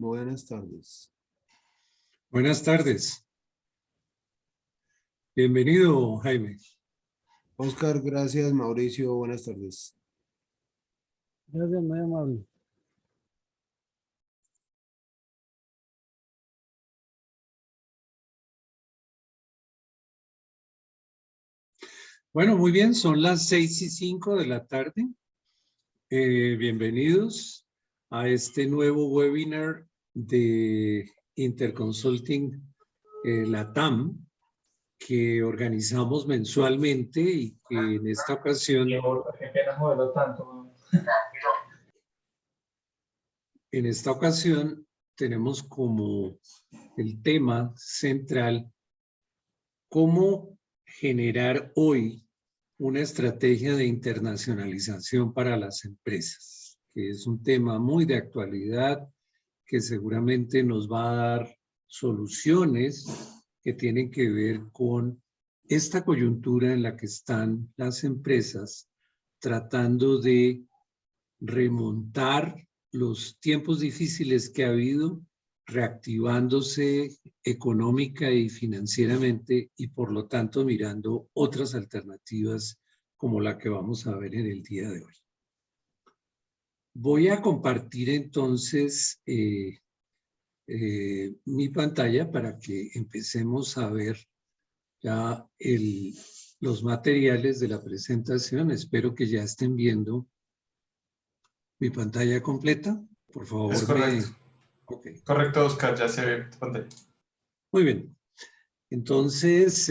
Buenas tardes. Buenas tardes. Bienvenido, Jaime. Oscar, gracias. Mauricio, buenas tardes. Gracias, muy amable. Bueno, muy bien, son las 6:05 de la tarde. Bienvenidos a este nuevo webinar de Interconsulting LATAM que organizamos mensualmente y que en esta ocasión... Qué pena joderlo tanto. En esta ocasión tenemos como el tema central cómo generar hoy una estrategia de internacionalización para las empresas, que es un tema muy de actualidad, que seguramente nos va a dar soluciones que tienen que ver con esta coyuntura en la que están las empresas tratando de remontar los tiempos difíciles que ha habido, reactivándose económica y financieramente y por lo tanto mirando otras alternativas como la que vamos a ver en el día de hoy. Voy a compartir entonces mi pantalla para que empecemos a ver ya los materiales de la presentación. Espero que ya estén viendo mi pantalla completa. Por favor. Es correcto. Okay. Correcto, Oscar, ya se ve tu pantalla. Muy bien. Entonces,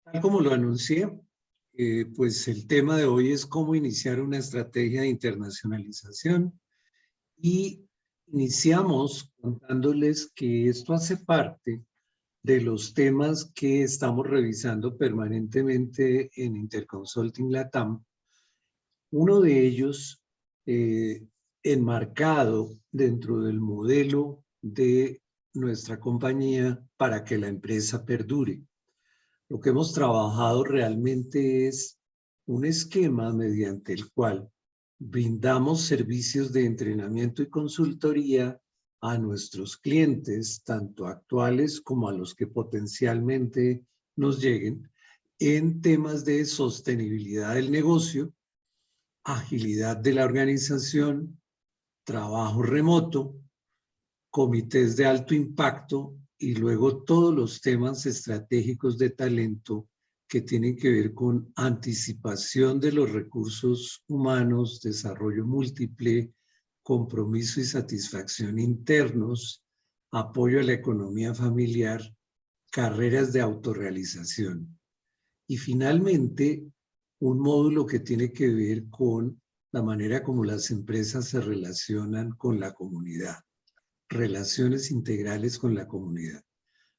tal como lo anuncié, pues el tema de hoy es cómo iniciar una estrategia de internacionalización y iniciamos contándoles que esto hace parte de los temas que estamos revisando permanentemente en Interconsulting LATAM. Uno de ellos enmarcado dentro del modelo de nuestra compañía para que la empresa perdure. Lo que hemos trabajado realmente es un esquema mediante el cual brindamos servicios de entrenamiento y consultoría a nuestros clientes, tanto actuales como a los que potencialmente nos lleguen, en temas de sostenibilidad del negocio, agilidad de la organización, trabajo remoto, comités de alto impacto y luego todos los temas estratégicos de talento que tienen que ver con anticipación de los recursos humanos, desarrollo múltiple, compromiso y satisfacción internos, apoyo a la economía familiar, carreras de autorrealización. Y finalmente, un módulo que tiene que ver con la manera como las empresas se relacionan con la comunidad. Relaciones integrales con la comunidad.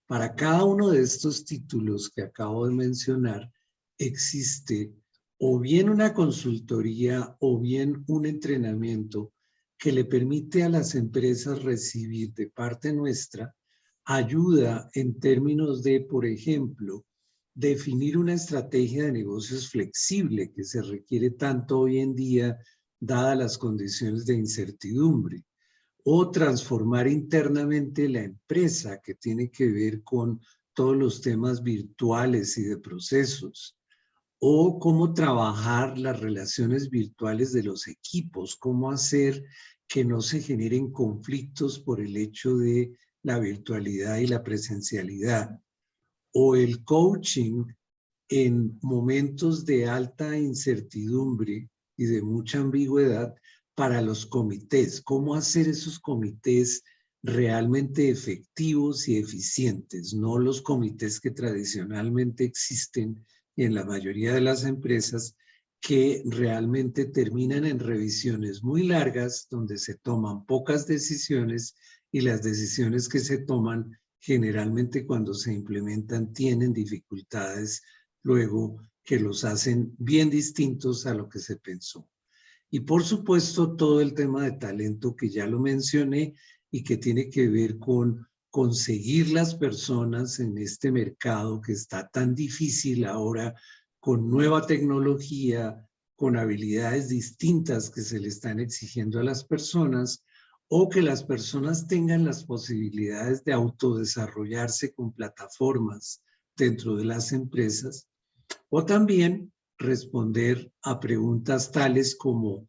Para cada uno de estos títulos que acabo de mencionar, existe o bien una consultoría o bien un entrenamiento que le permite a las empresas recibir de parte nuestra ayuda en términos de, por ejemplo, definir una estrategia de negocios flexible que se requiere tanto hoy en día, dadas las condiciones de incertidumbre, o transformar internamente la empresa, que tiene que ver con todos los temas virtuales y de procesos, o cómo trabajar las relaciones virtuales de los equipos, cómo hacer que no se generen conflictos por el hecho de la virtualidad y la presencialidad, o el coaching en momentos de alta incertidumbre y de mucha ambigüedad para los comités, cómo hacer esos comités realmente efectivos y eficientes, no los comités que tradicionalmente existen en la mayoría de las empresas, que realmente terminan en revisiones muy largas donde se toman pocas decisiones y las decisiones que se toman generalmente cuando se implementan tienen dificultades luego que los hacen bien distintos a lo que se pensó. Y por supuesto todo el tema de talento que ya lo mencioné y que tiene que ver con conseguir las personas en este mercado que está tan difícil ahora, con nueva tecnología, con habilidades distintas que se le están exigiendo a las personas, o que las personas tengan las posibilidades de autodesarrollarse con plataformas dentro de las empresas, o también responder a preguntas tales como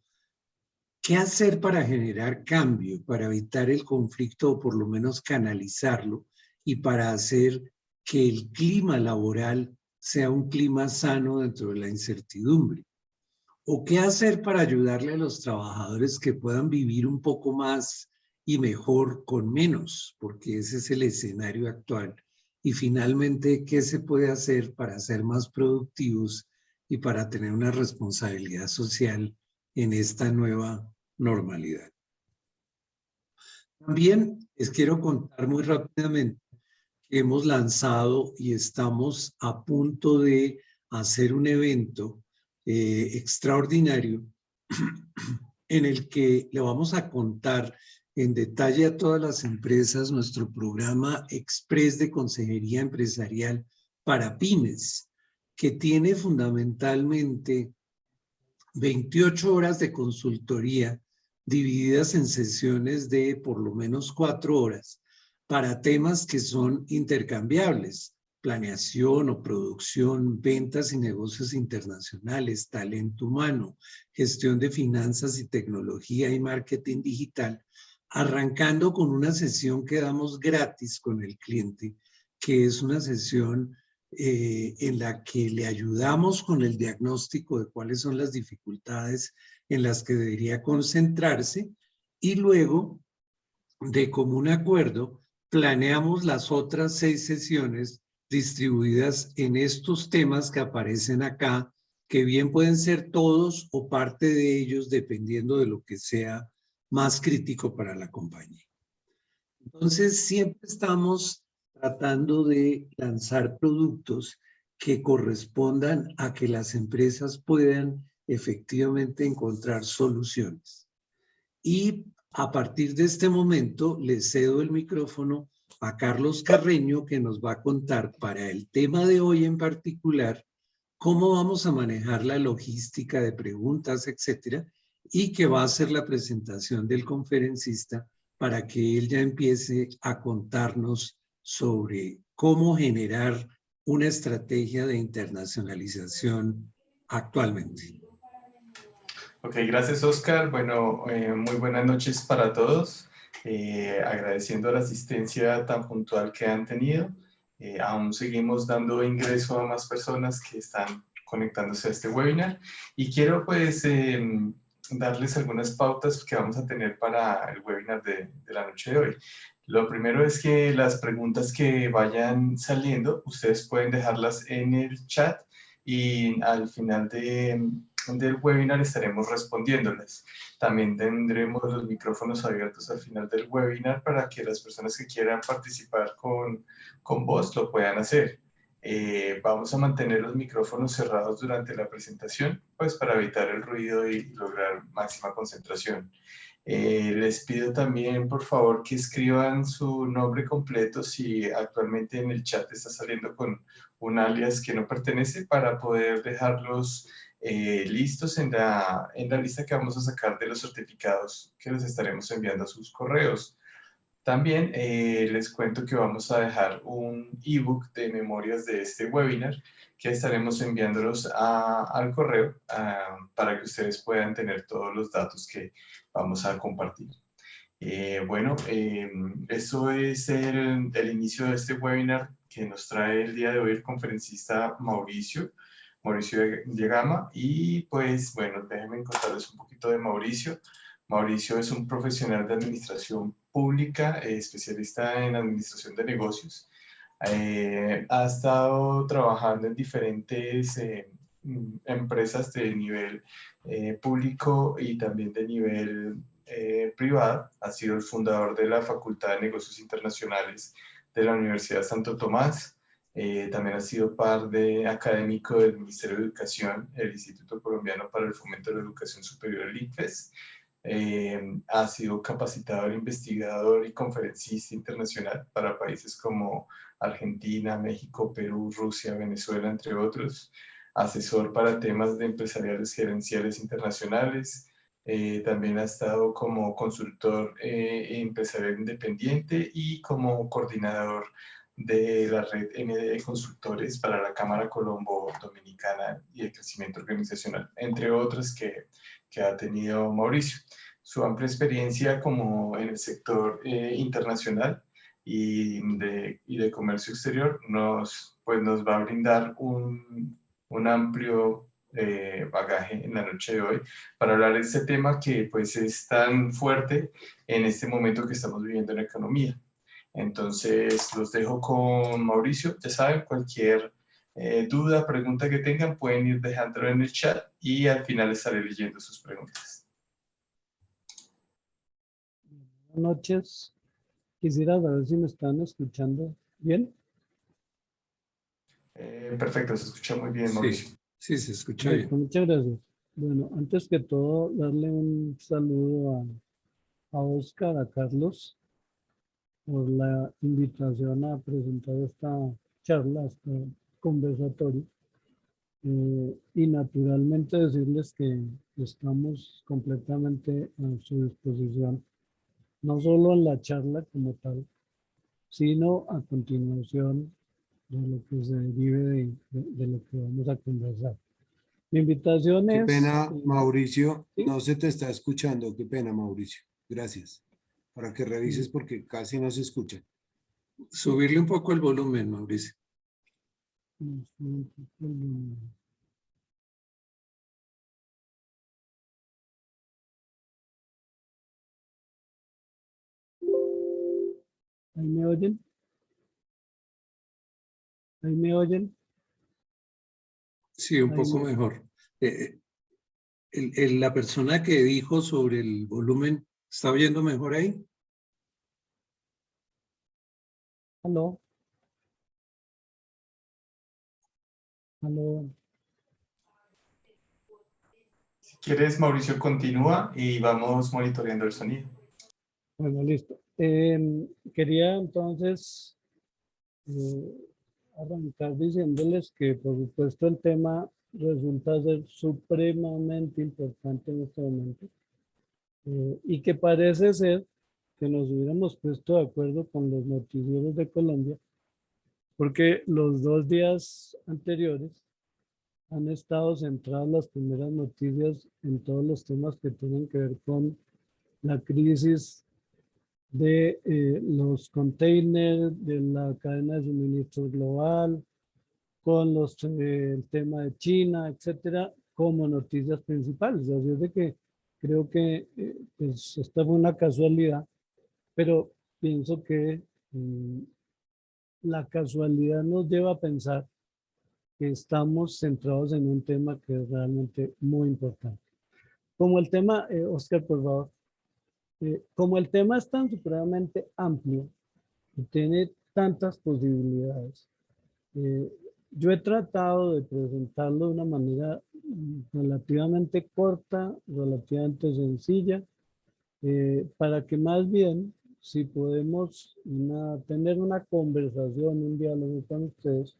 ¿qué hacer para generar cambio, para evitar el conflicto o por lo menos canalizarlo y para hacer que el clima laboral sea un clima sano dentro de la incertidumbre? ¿O qué hacer para ayudarle a los trabajadores que puedan vivir un poco más y mejor con menos? Porque ese es el escenario actual. Y finalmente, ¿qué se puede hacer para ser más productivos y para tener una responsabilidad social en esta nueva normalidad? También les quiero contar muy rápidamente que hemos lanzado y estamos a punto de hacer un evento extraordinario en el que le vamos a contar en detalle a todas las empresas nuestro programa Express de Consejería Empresarial para pymes, que tiene fundamentalmente 28 horas de consultoría divididas en sesiones de por lo menos 4 horas para temas que son intercambiables: planeación o producción, ventas y negocios internacionales, talento humano, gestión de finanzas y tecnología y marketing digital, arrancando con una sesión que damos gratis con el cliente, que es una sesión en la que le ayudamos con el diagnóstico de cuáles son las dificultades en las que debería concentrarse, y luego, de común acuerdo, planeamos las otras 6 sesiones distribuidas en estos temas que aparecen acá, que bien pueden ser todos o parte de ellos dependiendo de lo que sea más crítico para la compañía. Entonces, siempre estamos tratando de lanzar productos que correspondan a que las empresas puedan efectivamente encontrar soluciones. Y a partir de este momento, le cedo el micrófono a Carlos Carreño, que nos va a contar para el tema de hoy en particular cómo vamos a manejar la logística de preguntas, etcétera, y que va a hacer la presentación del conferencista para que él ya empiece a contarnos sobre cómo generar una estrategia de internacionalización actualmente. Ok, gracias Oscar. Bueno, muy buenas noches para todos. Agradeciendo la asistencia tan puntual que han tenido. Aún seguimos dando ingreso a más personas que están conectándose a este webinar. Y quiero pues darles algunas pautas que vamos a tener para el webinar de la noche de hoy. Lo primero es que las preguntas que vayan saliendo, ustedes pueden dejarlas en el chat y al final del webinar estaremos respondiéndoles. También tendremos los micrófonos abiertos al final del webinar para que las personas que quieran participar con voz lo puedan hacer. Vamos a mantener los micrófonos cerrados durante la presentación, pues para evitar el ruido y lograr máxima concentración. Les pido también, por favor, que escriban su nombre completo si actualmente en el chat está saliendo con un alias que no pertenece, para poder dejarlos listos en la lista que vamos a sacar de los certificados que les estaremos enviando a sus correos. También les cuento que vamos a dejar un ebook de memorias de este webinar que estaremos enviándolos al correo para que ustedes puedan tener todos los datos que vamos a compartir. Bueno, eso es el inicio de este webinar que nos trae el día de hoy el conferencista Mauricio Diegama. Y pues bueno, déjenme contarles un poquito de Mauricio. Mauricio es un profesional de administración pública, especialista en administración de negocios. Ha estado trabajando en diferentes empresas de nivel público y también de nivel privado. Ha sido el fundador de la Facultad de Negocios Internacionales de la Universidad Santo Tomás. También ha sido par de académico del Ministerio de Educación, el Instituto Colombiano para el Fomento de la Educación Superior, el ICFES. Ha sido capacitador, investigador y conferencista internacional para países como Argentina, México, Perú, Rusia, Venezuela, entre otros. Asesor para temas de empresariales gerenciales internacionales. También ha estado como consultor empresarial independiente y como coordinador de la red MD de consultores para la Cámara Colombo Dominicana y de Crecimiento Organizacional, entre otras que ha tenido Mauricio. Su amplia experiencia como en el sector internacional y de comercio exterior nos va a brindar un amplio bagaje en la noche de hoy para hablar de este tema que pues es tan fuerte en este momento que estamos viviendo en la economía. Entonces los dejo con Mauricio. Ya saben, cualquier duda, pregunta que tengan pueden ir dejándolo en el chat y al final estaré leyendo sus preguntas. Buenas noches. Quisiera saber si me están escuchando bien. Perfecto, se escucha muy bien, Mauricio. Sí, se escucha Perfecto, bien. muchas gracias. Bueno, antes que todo, darle un saludo a Oscar, a Carlos, por la invitación a presentar esta charla, este conversatorio. Y naturalmente decirles que estamos completamente a su disposición, no solo en la charla como tal, sino a continuación de lo que se derive de lo que vamos a conversar. Mi invitación Qué es... pena, Mauricio, ¿sí? no se te está escuchando. Qué pena, Mauricio. Gracias. Para que revises porque casi no se escucha. Subirle un poco el volumen, Mauricio. ¿Ahí me oyen? ¿Ahí me oyen? Sí, un Ahí poco me... mejor. La persona que dijo sobre el volumen, ¿está oyendo mejor ahí? ¿Aló? ¿Aló? Si quieres, Mauricio, continúa y vamos monitoreando el sonido. Bueno, listo. Quería entonces arrancar diciéndoles que, por supuesto, el tema resulta ser supremamente importante en este momento y que parece ser que nos hubiéramos puesto de acuerdo con los noticieros de Colombia, porque los 2 días anteriores han estado centradas las primeras noticias en todos los temas que tienen que ver con la crisis de los containers, de la cadena de suministro global, con el tema de China, etcétera, como noticias principales. Así es de que creo que pues, esta fue una casualidad, pero pienso que la casualidad nos lleva a pensar que estamos centrados en un tema que es realmente muy importante. Como el tema, Oscar, por favor, como el tema es tan supremamente amplio y tiene tantas posibilidades, yo he tratado de presentarlo de una manera relativamente corta, relativamente sencilla, para que más bien, si podemos tener una conversación, un diálogo con ustedes,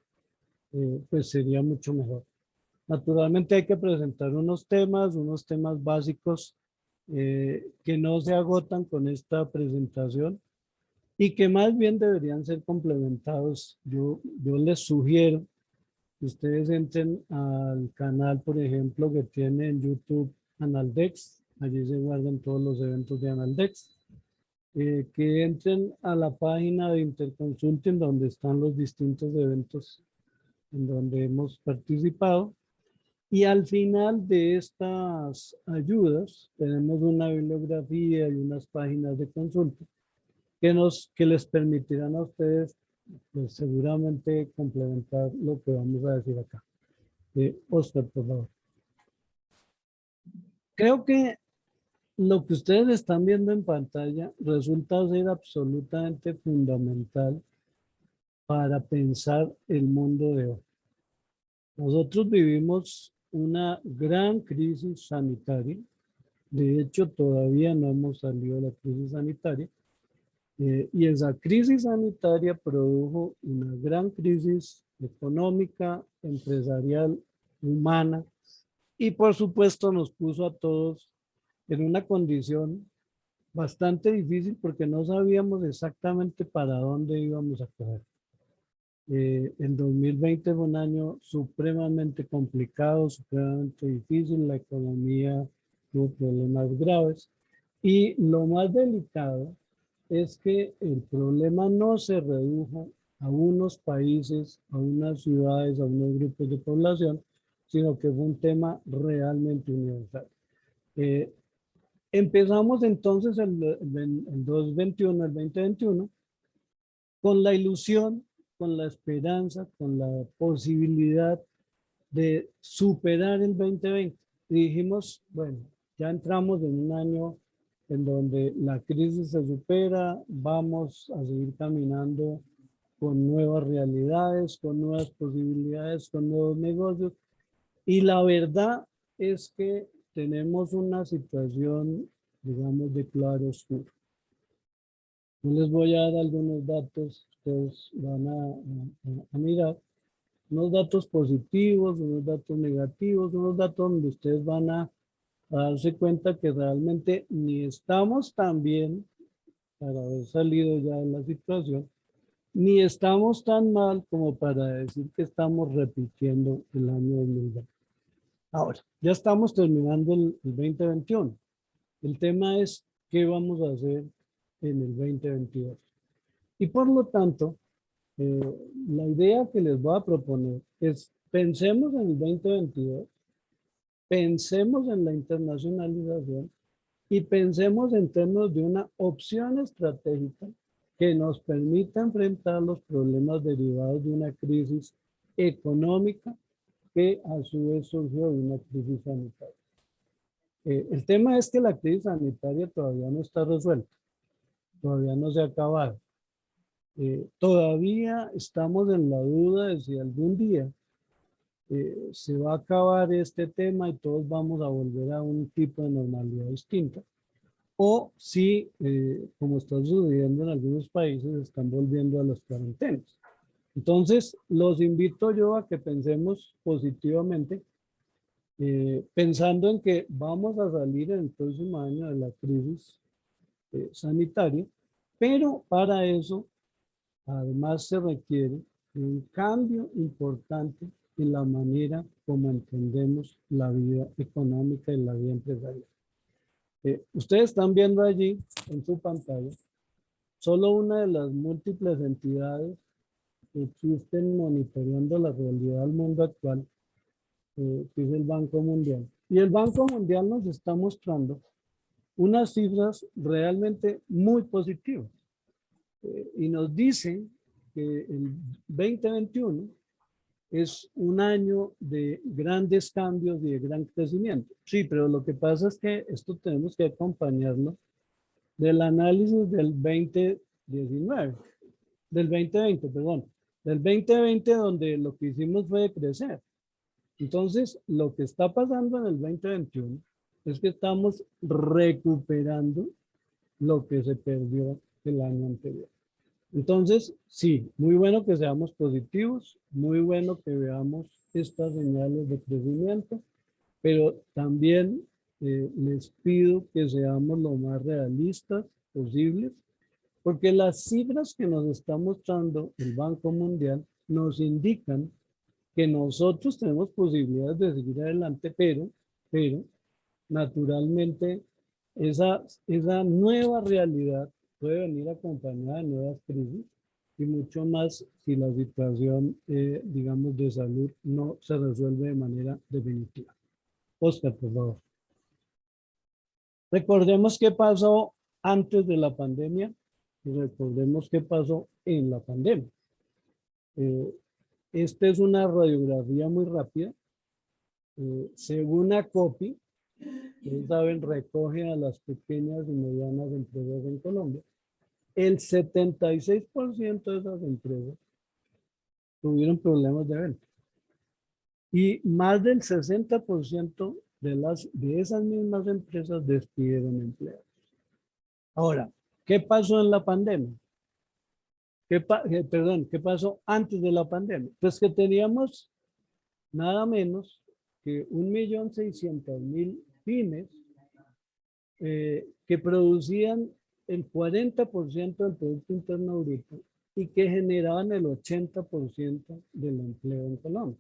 pues sería mucho mejor. Naturalmente hay que presentar unos temas básicos que no se agotan con esta presentación y que más bien deberían ser complementados. Yo les sugiero que ustedes entren al canal, por ejemplo, que tiene en YouTube Analdex. Allí se guardan todos los eventos de Analdex. Que entren a la página de Interconsulting donde están los distintos eventos en donde hemos participado. Y al final de estas ayudas tenemos una bibliografía y unas páginas de consulta que les permitirán a ustedes pues, seguramente complementar lo que vamos a decir acá. Oscar, por favor. Creo que lo que ustedes están viendo en pantalla resulta ser absolutamente fundamental para pensar el mundo de hoy. Nosotros vivimos una gran crisis sanitaria. De hecho, todavía no hemos salido de la crisis sanitaria. Y esa crisis sanitaria produjo una gran crisis económica, empresarial, humana, y por supuesto nos puso a todos en una condición bastante difícil porque no sabíamos exactamente para dónde íbamos a coger. El 2020 fue un año supremamente complicado, supremamente difícil, la economía tuvo problemas graves y lo más delicado es que el problema no se redujo a unos países, a unas ciudades, a unos grupos de población, sino que fue un tema realmente universal. Empezamos entonces el 2021, el 2021, con la ilusión, con la esperanza, con la posibilidad de superar el 2020. Y dijimos, bueno, ya entramos en un año en donde la crisis se supera, vamos a seguir caminando con nuevas realidades, con nuevas posibilidades, con nuevos negocios. Y la verdad es que tenemos una situación, digamos, de claroscuro. Yo les voy a dar algunos datos, ustedes van a mirar, unos datos positivos, unos datos negativos, unos datos donde ustedes van a darse cuenta que realmente ni estamos tan bien para haber salido ya de la situación, ni estamos tan mal como para decir que estamos repitiendo el año 2020. Ahora, ya estamos terminando el 2021. El tema es qué vamos a hacer en el 2022. Y por lo tanto, la idea que les voy a proponer es pensemos en el 2022, pensemos en la internacionalización y pensemos en términos de una opción estratégica que nos permita enfrentar los problemas derivados de una crisis económica que a su vez surgió de una crisis sanitaria. El tema es que la crisis sanitaria todavía no está resuelta, todavía no se ha acabado. Todavía estamos en la duda de si algún día se va a acabar este tema y todos vamos a volver a un tipo de normalidad distinta. O si, como está sucediendo en algunos países, están volviendo a las cuarentenas. Entonces, los invito yo a que pensemos positivamente, pensando en que vamos a salir en el próximo año de la crisis sanitaria, pero para eso, además, se requiere un cambio importante en la manera como entendemos la vida económica y la vida empresarial. Ustedes están viendo allí en su pantalla solo una de las múltiples entidades que existen monitoreando la realidad del mundo actual, que es el Banco Mundial. Y el Banco Mundial nos está mostrando unas cifras realmente muy positivas. Y nos dicen que el 2021 es un año de grandes cambios y de gran crecimiento. Sí, pero lo que pasa es que esto tenemos que acompañarlo del análisis del 2019, del 2020, perdón, del 2020 donde lo que hicimos fue crecer. Entonces, lo que está pasando en el 2021 es que estamos recuperando lo que se perdió el año anterior. Entonces, sí, muy bueno que seamos positivos, muy bueno que veamos estas señales de crecimiento, pero también les pido que seamos lo más realistas posibles, porque las cifras que nos está mostrando el Banco Mundial nos indican que nosotros tenemos posibilidades de seguir adelante, pero naturalmente esa nueva realidad puede venir acompañada de nuevas crisis y mucho más si la situación, digamos, de salud no se resuelve de manera definitiva. Oscar, por favor. Recordemos qué pasó antes de la pandemia y recordemos qué pasó en la pandemia. Esta es una radiografía muy rápida. Según ACOPI, ustedes saben, recoge a las pequeñas y medianas empresas en Colombia. El 76% de esas empresas tuvieron problemas de venta. Y más del 60% de esas mismas empresas despidieron empleados. Ahora, ¿qué pasó en la pandemia? ¿Qué pasó antes de la pandemia? Pues que teníamos nada menos que 1.600.000 pymes que producían el 40% del Producto Interno Bruto y que generaban el 80% del empleo en Colombia.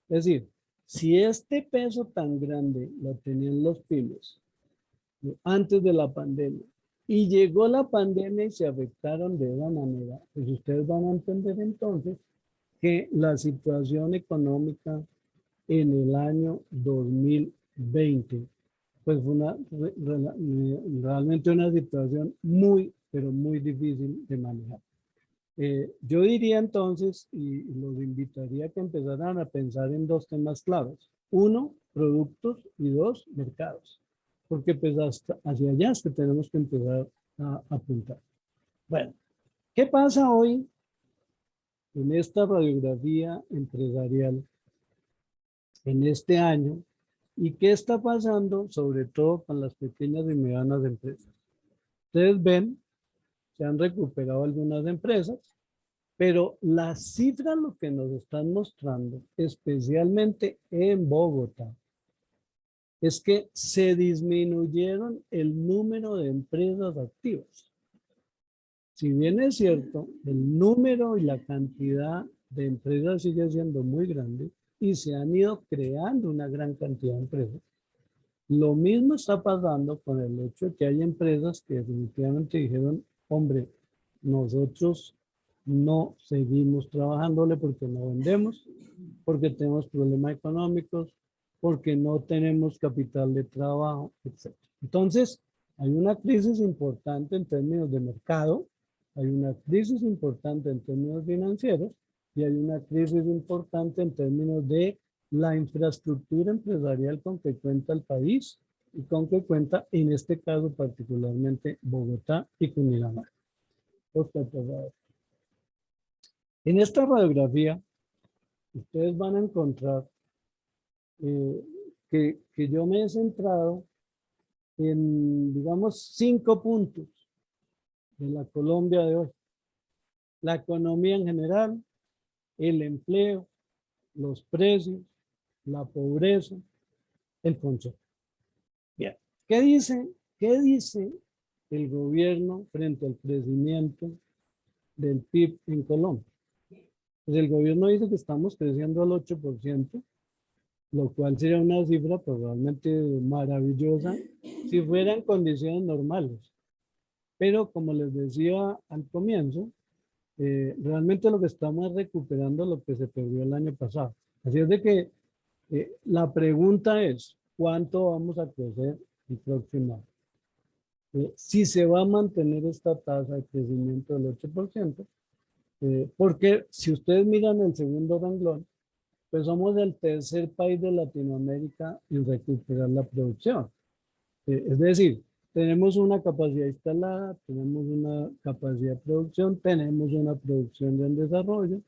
Es decir, si este peso tan grande lo tenían los pymes antes de la pandemia y llegó la pandemia y se afectaron de esa manera, pues ustedes van a entender entonces que la situación económica en el año 2020 pues fue realmente una situación muy, pero muy difícil de manejar. Yo diría entonces, y los invitaría a que empezaran a pensar en dos temas claves. Uno, productos, y dos, mercados. Porque pues hacia allá es que tenemos que empezar a apuntar. Bueno, ¿qué pasa hoy en esta radiografía empresarial en este año? ¿Y qué está pasando sobre todo con las pequeñas y medianas empresas? Ustedes ven, se han recuperado algunas empresas, pero las cifras lo que nos están mostrando, especialmente en Bogotá, es que se disminuyeron el número de empresas activas. Si bien es cierto, el número y la cantidad de empresas sigue siendo muy grande y se han ido creando una gran cantidad de empresas, lo mismo está pasando con el hecho de que hay empresas que definitivamente dijeron, hombre, nosotros no seguimos trabajándole porque no vendemos, porque tenemos problemas económicos, porque no tenemos capital de trabajo, etc. Entonces, hay una crisis importante en términos de mercado, hay una crisis importante en términos financieros y hay una crisis importante en términos de la infraestructura empresarial con que cuenta el país y con que cuenta, en este caso particularmente, Bogotá y Cundinamarca. En esta radiografía, ustedes van a encontrar que yo me he centrado en, digamos, 5 puntos de la Colombia de hoy. La economía en general, el empleo, los precios, la pobreza, el consumo. Bien, ¿qué dice el gobierno frente al crecimiento del PIB en Colombia? Pues el gobierno dice que estamos creciendo al 8%, lo cual sería una cifra probablemente maravillosa si fueran condiciones normales. Pero como les decía al comienzo, realmente lo que estamos es recuperando lo que se perdió el año pasado. Así es de que la pregunta es, ¿cuánto vamos a crecer el próximo año? Si se va a mantener esta tasa de crecimiento del 8%, porque si ustedes miran el segundo renglón, pues somos el tercer país de Latinoamérica en recuperar la producción. Es decir, tenemos una capacidad instalada, tenemos una capacidad de producción, tenemos una producción en desarrollo.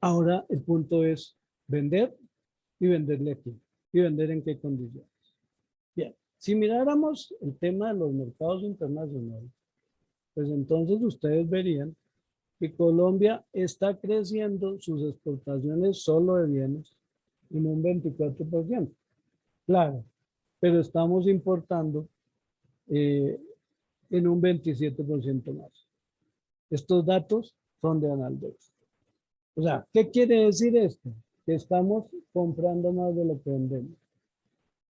Ahora el punto es vender y venderle aquí y vender en qué condiciones. Bien, si miráramos el tema de los mercados internacionales, pues entonces ustedes verían que Colombia está creciendo sus exportaciones solo de bienes en un 24%. Claro, pero estamos importando en un 27% más. Estos datos son de Analdex. O sea, ¿qué quiere decir esto? Que estamos comprando más de lo que vendemos.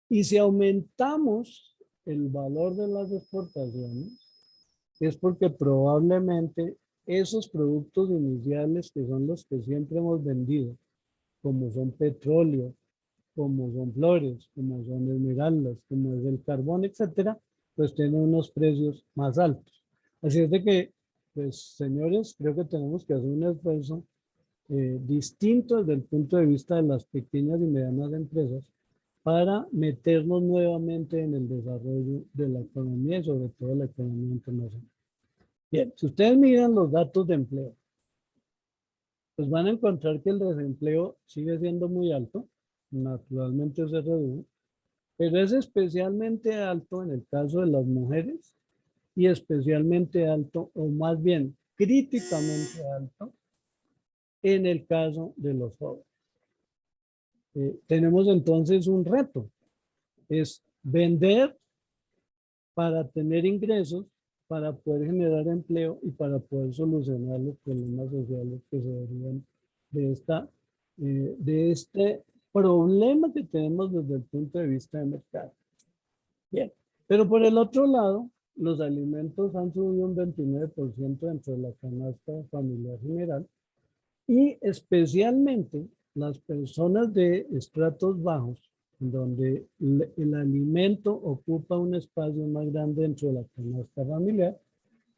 Y si aumentamos el valor de las exportaciones, es porque probablemente esos productos iniciales que son los que siempre hemos vendido, como son petróleo, como son flores, como son esmeraldas, como es el carbón, etcétera, pues tienen unos precios más altos. Así es de que, pues señores, creo que tenemos que hacer un esfuerzo distinto desde el punto de vista de las pequeñas y medianas empresas para meternos nuevamente en el desarrollo de la economía y sobre todo la economía internacional. Bien, si ustedes miran los datos de empleo, pues van a encontrar que el desempleo sigue siendo muy alto, naturalmente se redujo, pero es especialmente alto en el caso de las mujeres y especialmente alto, o más bien críticamente alto, en el caso de los jóvenes. Tenemos entonces un reto, es vender para tener ingresos, para poder generar empleo y para poder solucionar los problemas sociales que se derivan de este problema que tenemos desde el punto de vista de mercado. Bien, pero por el otro lado, los alimentos han subido un 29% dentro de la canasta familiar general y especialmente las personas de estratos bajos, donde el alimento ocupa un espacio más grande dentro de la canasta familiar,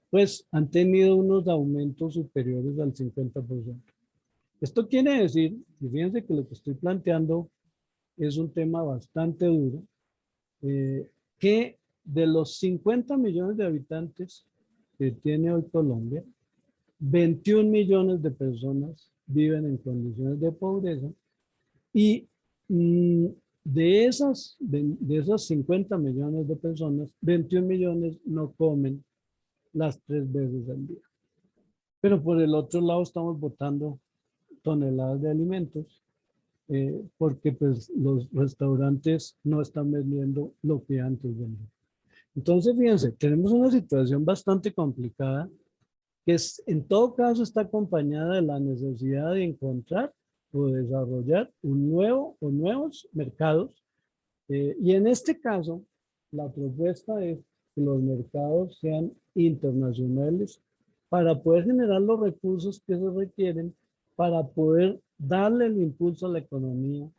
pues han tenido unos aumentos superiores al 50%. Esto quiere decir, y fíjense que lo que estoy planteando es un tema bastante duro, que de los 50 millones de habitantes que tiene hoy Colombia, 21 millones de personas viven en condiciones de pobreza y de esas 50 millones de personas, 21 millones no comen las 3 veces al día. Pero por el otro lado estamos botando toneladas de alimentos porque pues los restaurantes no están vendiendo lo que antes vendían. Entonces, fíjense, tenemos una situación bastante complicada que en todo caso está acompañada de la necesidad de encontrar o desarrollar un nuevo o nuevos mercados. Y en este caso, la propuesta es que los mercados sean internacionales para poder generar los recursos que se requieren para poder darle el impulso a la economía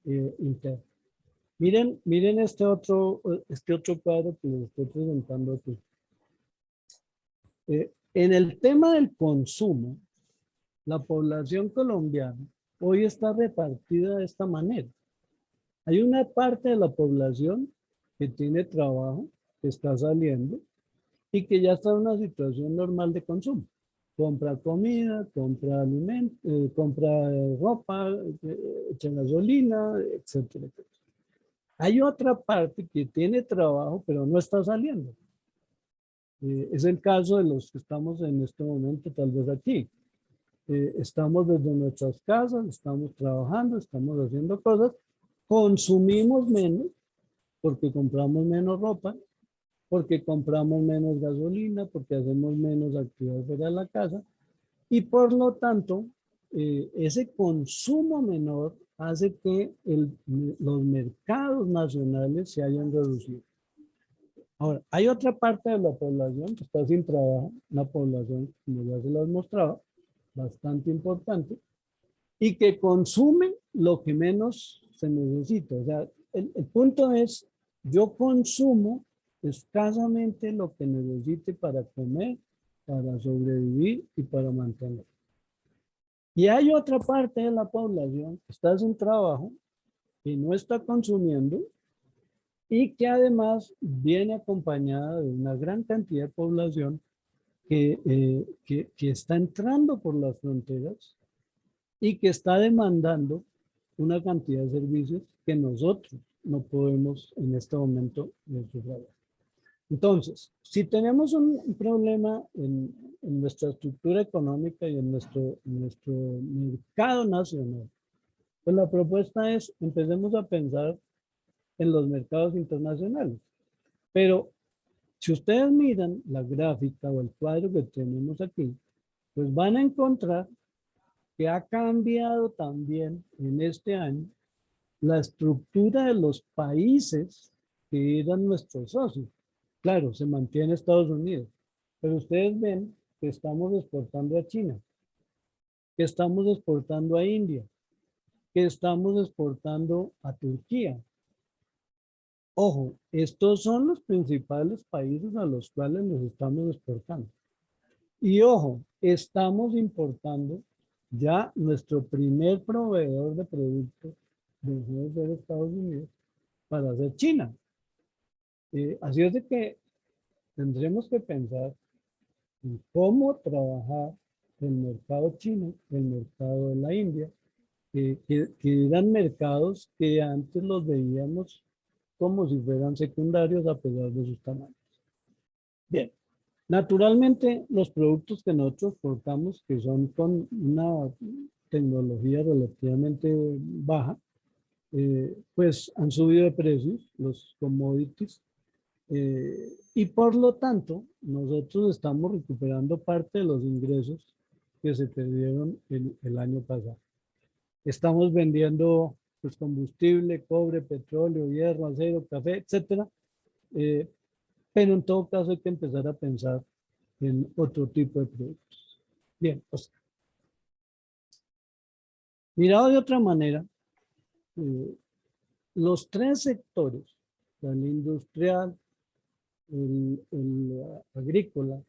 interna. Miren este otro cuadro que les estoy presentando aquí. En el tema del consumo, la población colombiana hoy está repartida de esta manera. Hay una parte de la población que tiene trabajo, que está saliendo y que ya está en una situación normal de consumo. Compra comida, compra alimentos, compra ropa, echa gasolina, etcétera, etcétera. Hay otra parte que tiene trabajo, pero no está saliendo. Es el caso de los que estamos en este momento, tal vez aquí. Estamos desde nuestras casas, estamos trabajando, estamos haciendo cosas, consumimos menos porque compramos menos ropa, porque compramos menos gasolina, porque hacemos menos actividades fuera de la casa y por lo tanto ese consumo menor hace que los mercados nacionales se hayan reducido. Ahora, hay otra parte de la población que está sin trabajo, una población, como ya se los mostraba, bastante importante, y que consume lo que menos se necesita. O sea, el punto es, yo consumo escasamente lo que necesite para comer, para sobrevivir y para mantener. Y hay otra parte de la población que está sin trabajo, que no está consumiendo, y que además viene acompañada de una gran cantidad de población que está entrando por las fronteras y que está demandando una cantidad de servicios que nosotros no podemos en este momento sufragar. Entonces, si tenemos un problema en nuestra estructura económica y en nuestro mercado nacional, pues la propuesta es empecemos a pensar en los mercados internacionales. Pero si ustedes miran la gráfica o el cuadro que tenemos aquí, pues van a encontrar que ha cambiado también en este año la estructura de los países que eran nuestros socios. Claro, se mantiene Estados Unidos, pero ustedes ven que estamos exportando a China, que estamos exportando a India, que estamos exportando a Turquía. Ojo, estos son los principales países a los cuales nos estamos exportando. Y ojo, estamos importando ya nuestro primer proveedor de productos dejó de ser Estados Unidos para ser China. Así es de que tendremos que pensar en cómo trabajar el mercado chino, el mercado de la India, que eran mercados que antes los veíamos como si fueran secundarios a pesar de sus tamaños. Bien, naturalmente los productos que nosotros portamos, que son con una tecnología relativamente baja, pues han subido de precios, los commodities, y por lo tanto nosotros estamos recuperando parte de los ingresos que se perdieron el año pasado. Estamos vendiendo pues, combustible, cobre, petróleo, hierro, acero, café, etcétera, pero en todo caso hay que empezar a pensar en otro tipo de productos. Bien, Oscar. Mirado de otra manera, los tres sectores, el industrial, el agrícola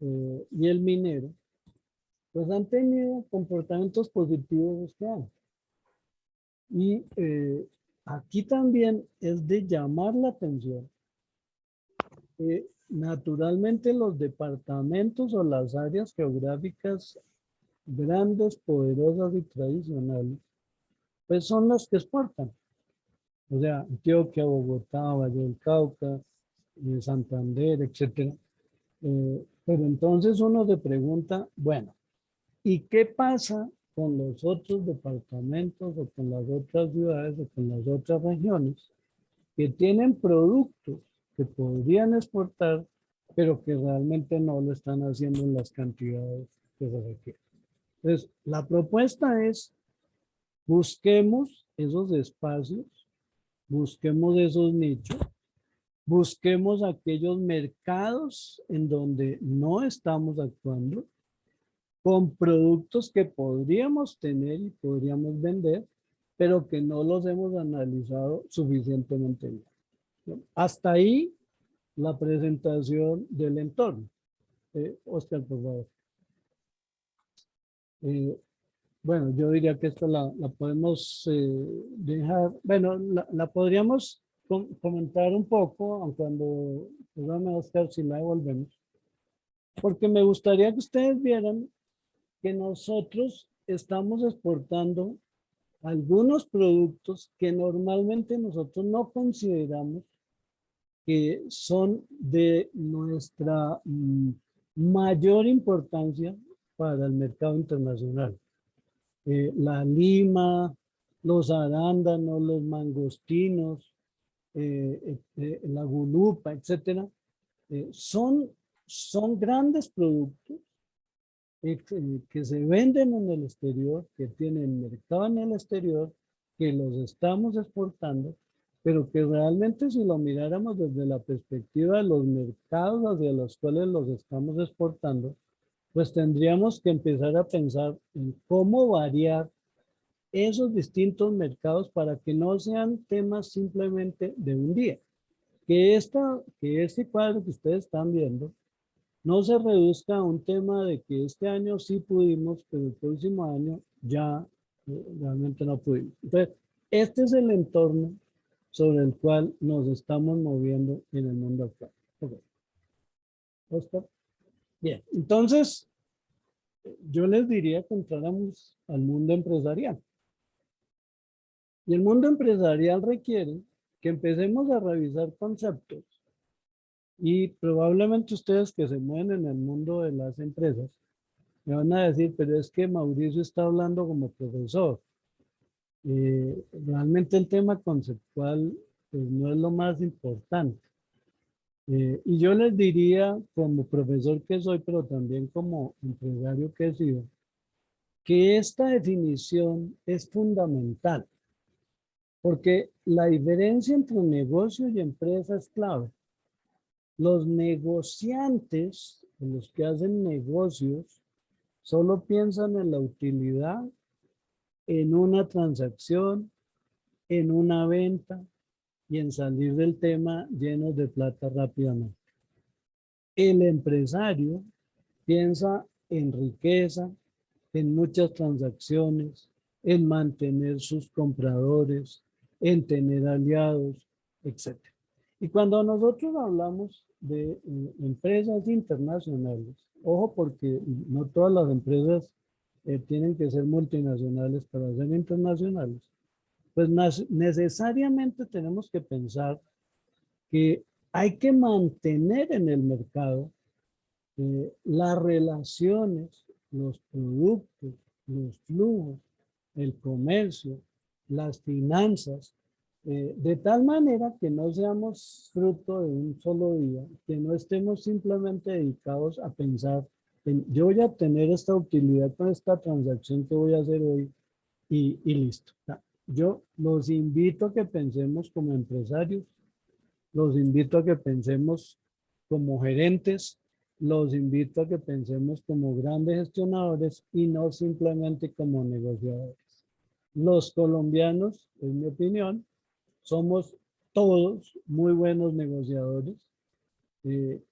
y el minero, pues han tenido comportamientos positivos este año. Y aquí también es de llamar la atención. Naturalmente los departamentos o las áreas geográficas grandes, poderosas y tradicionales, pues son las que exportan. O sea, Antioquia, Bogotá, Valle del Cauca, Santander, etc. Pero entonces uno se pregunta, bueno, ¿y qué pasa con los otros departamentos o con las otras ciudades o con las otras regiones que tienen productos que podrían exportar, pero que realmente no lo están haciendo en las cantidades que se requieren? Entonces, la propuesta es busquemos esos espacios, busquemos esos nichos, busquemos aquellos mercados en donde no estamos actuando con productos que podríamos tener y podríamos vender, pero que no los hemos analizado suficientemente bien. Hasta ahí la presentación del entorno. Oscar, por favor. Bueno, yo diría que esto la podemos dejar, bueno, la podríamos comentar un poco, aunque cuando, perdóname Oscar, si la devolvemos, porque me gustaría que ustedes vieran que nosotros estamos exportando algunos productos que normalmente nosotros no consideramos que son de nuestra mayor importancia para el mercado internacional. La lima, los arándanos, los mangostinos, la gulupa, etcétera, son grandes productos que se venden en el exterior, que tienen mercado en el exterior, que los estamos exportando, pero que realmente si lo miráramos desde la perspectiva de los mercados hacia los cuales los estamos exportando, pues tendríamos que empezar a pensar en cómo variar esos distintos mercados para que no sean temas simplemente de un día. Que este cuadro que ustedes están viendo no se reduzca a un tema de que este año sí pudimos, pero el próximo año ya realmente no pudimos. Entonces, este es el entorno sobre el cual nos estamos moviendo en el mundo actual. Okay. Oscar. Bien, entonces, yo les diría que entráramos al mundo empresarial. Y el mundo empresarial requiere que empecemos a revisar conceptos. Y probablemente ustedes que se mueven en el mundo de las empresas me van a decir, pero es que Mauricio está hablando como profesor. Realmente el tema conceptual pues, no es lo más importante. Y yo les diría, como profesor que soy, pero también como empresario que he sido, que esta definición es fundamental. Porque la diferencia entre negocio y empresa es clave. Los negociantes, los que hacen negocios, solo piensan en la utilidad, en una transacción, en una venta y en salir del tema llenos de plata rápidamente. El empresario piensa en riqueza, en muchas transacciones, en mantener sus compradores, en tener aliados, etc. Y cuando nosotros hablamos de empresas internacionales, Ojo, porque no todas las empresas tienen que ser multinacionales para ser internacionales. Pues necesariamente tenemos que pensar que hay que mantener en el mercado las relaciones, los productos, los flujos, el comercio, las finanzas, de tal manera que no seamos fruto de un solo día, que no estemos simplemente dedicados a pensar en yo voy a tener esta utilidad con esta transacción que voy a hacer hoy y listo. Yo los invito a que pensemos como empresarios, los invito a que pensemos como gerentes, los invito a que pensemos como grandes gestionadores y no simplemente como negociadores. Los colombianos, en mi opinión, somos todos muy buenos negociadores.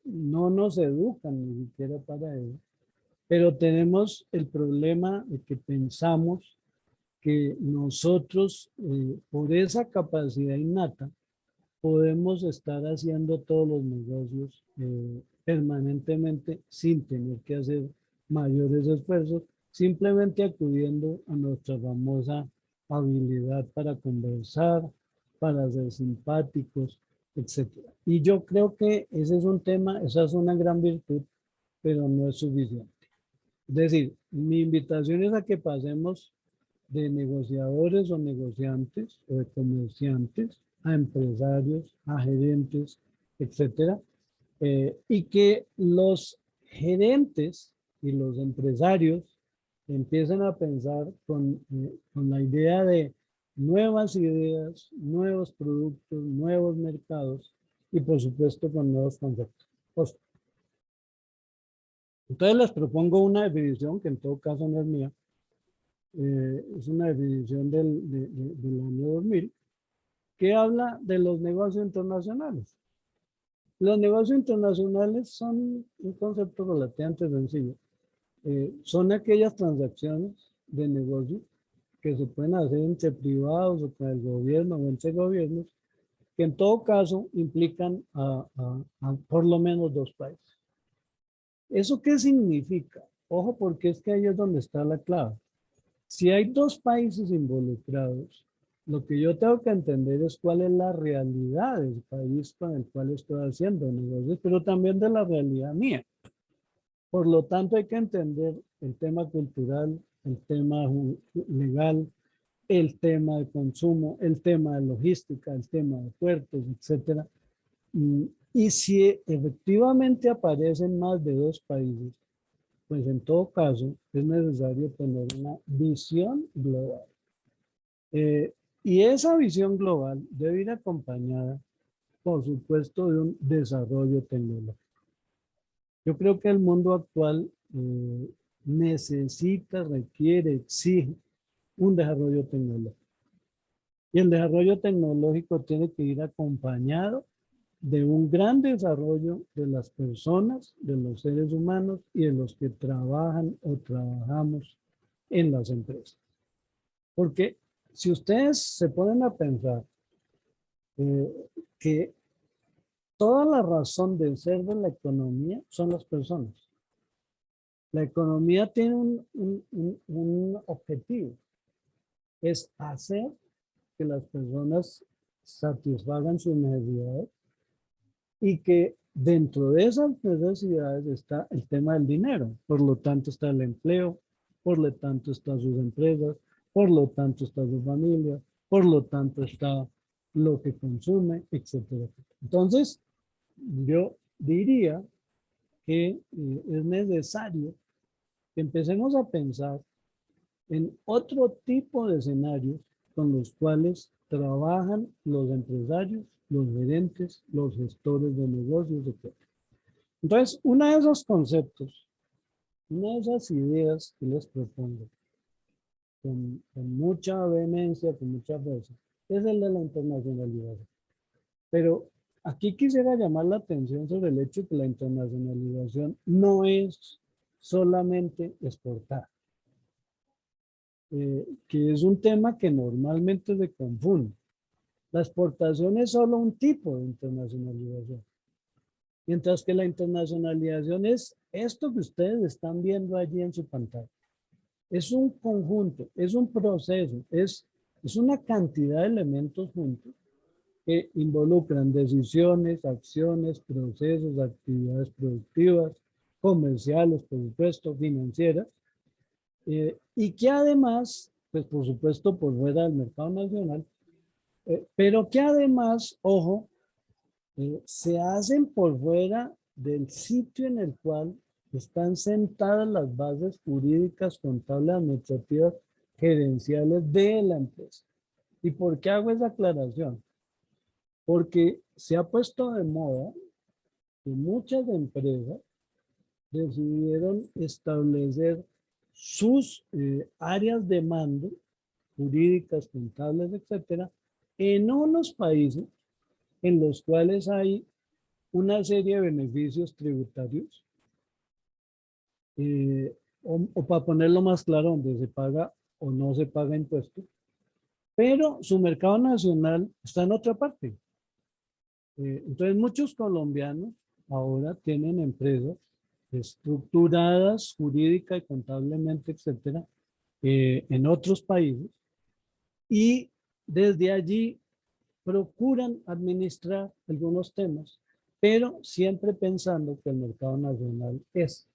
No nos educan ni siquiera para eso, pero tenemos el problema de que pensamos que nosotros, por esa capacidad innata, podemos estar haciendo todos los negocios permanentemente sin tener que hacer mayores esfuerzos, simplemente acudiendo a nuestra famosa habilidad para conversar, para ser simpáticos, etcétera. Y yo creo que ese es un tema, esa es una gran virtud, pero no es suficiente. Es decir, mi invitación es a que pasemos de negociadores o negociantes o de comerciantes a empresarios, a gerentes, etcétera, y que los gerentes y los empresarios empiecen a pensar con la idea de nuevas ideas, nuevos productos, nuevos mercados y por supuesto con nuevos conceptos. Entonces les propongo una definición que en todo caso no es mía, es una definición del año 2000, que habla de los negocios internacionales. Los negocios internacionales son un concepto relativamente sencillo. Son aquellas transacciones de negocio que se pueden hacer entre privados o con el gobierno o entre gobiernos, que en todo caso implican a por lo menos dos países. ¿Eso qué significa? Ojo, porque es que ahí es donde está la clave. Si hay dos países involucrados, lo que yo tengo que entender es cuál es la realidad del país con el cual estoy haciendo negocios, pero también de la realidad mía. Por lo tanto, hay que entender el tema cultural, el tema legal, el tema de consumo, el tema de logística, el tema de puertos, etcétera. Y si efectivamente aparecen más de dos países, pues en todo caso es necesario tener una visión global. Y esa visión global debe ir acompañada, por supuesto, de un desarrollo tecnológico. Yo creo que el mundo actual necesita, requiere, exige un desarrollo tecnológico. Y el desarrollo tecnológico tiene que ir acompañado de un gran desarrollo de las personas, de los seres humanos y de los que trabajan o trabajamos en las empresas. Porque si ustedes se ponen a pensar que toda la razón de ser de la economía son las personas. La economía tiene un objetivo, es hacer que las personas satisfagan sus necesidades y que dentro de esas necesidades está el tema del dinero. Por lo tanto está el empleo, por lo tanto están sus empresas, por lo tanto está su familia, por lo tanto está lo que consume, etcétera. Entonces, yo diría que es necesario que empecemos a pensar en otro tipo de escenarios con los cuales trabajan los empresarios, los gerentes, los gestores de negocios, etc. Entonces, uno de esos conceptos, una de esas ideas que les propongo con mucha vehemencia, con mucha fuerza, es el de la internacionalización. Pero aquí quisiera llamar la atención sobre el hecho que la internacionalización no es solamente exportar, que es un tema que normalmente se confunde. La exportación es solo un tipo de internacionalización. Mientras que la internacionalización es esto que ustedes están viendo allí en su pantalla. Es un conjunto, es un proceso, es una cantidad de elementos juntos que involucran decisiones, acciones, procesos, actividades productivas, comerciales, por supuesto, financieras, y que además, pues por supuesto, por fuera del mercado nacional, pero que además, ojo, se hacen por fuera del sitio en el cual están sentadas las bases jurídicas, contables, administrativas, gerenciales de la empresa. ¿Y por qué hago esa aclaración? Porque se ha puesto de moda que muchas empresas decidieron establecer sus áreas de mando, jurídicas, contables, etcétera, en unos países en los cuales hay una serie de beneficios tributarios, o para ponerlo más claro, donde se paga o no se paga impuestos, pero su mercado nacional está en otra parte. Entonces muchos colombianos ahora tienen empresas estructuradas jurídica y contablemente, etcétera, en otros países, y desde allí procuran administrar algunos temas, pero siempre pensando que el mercado nacional es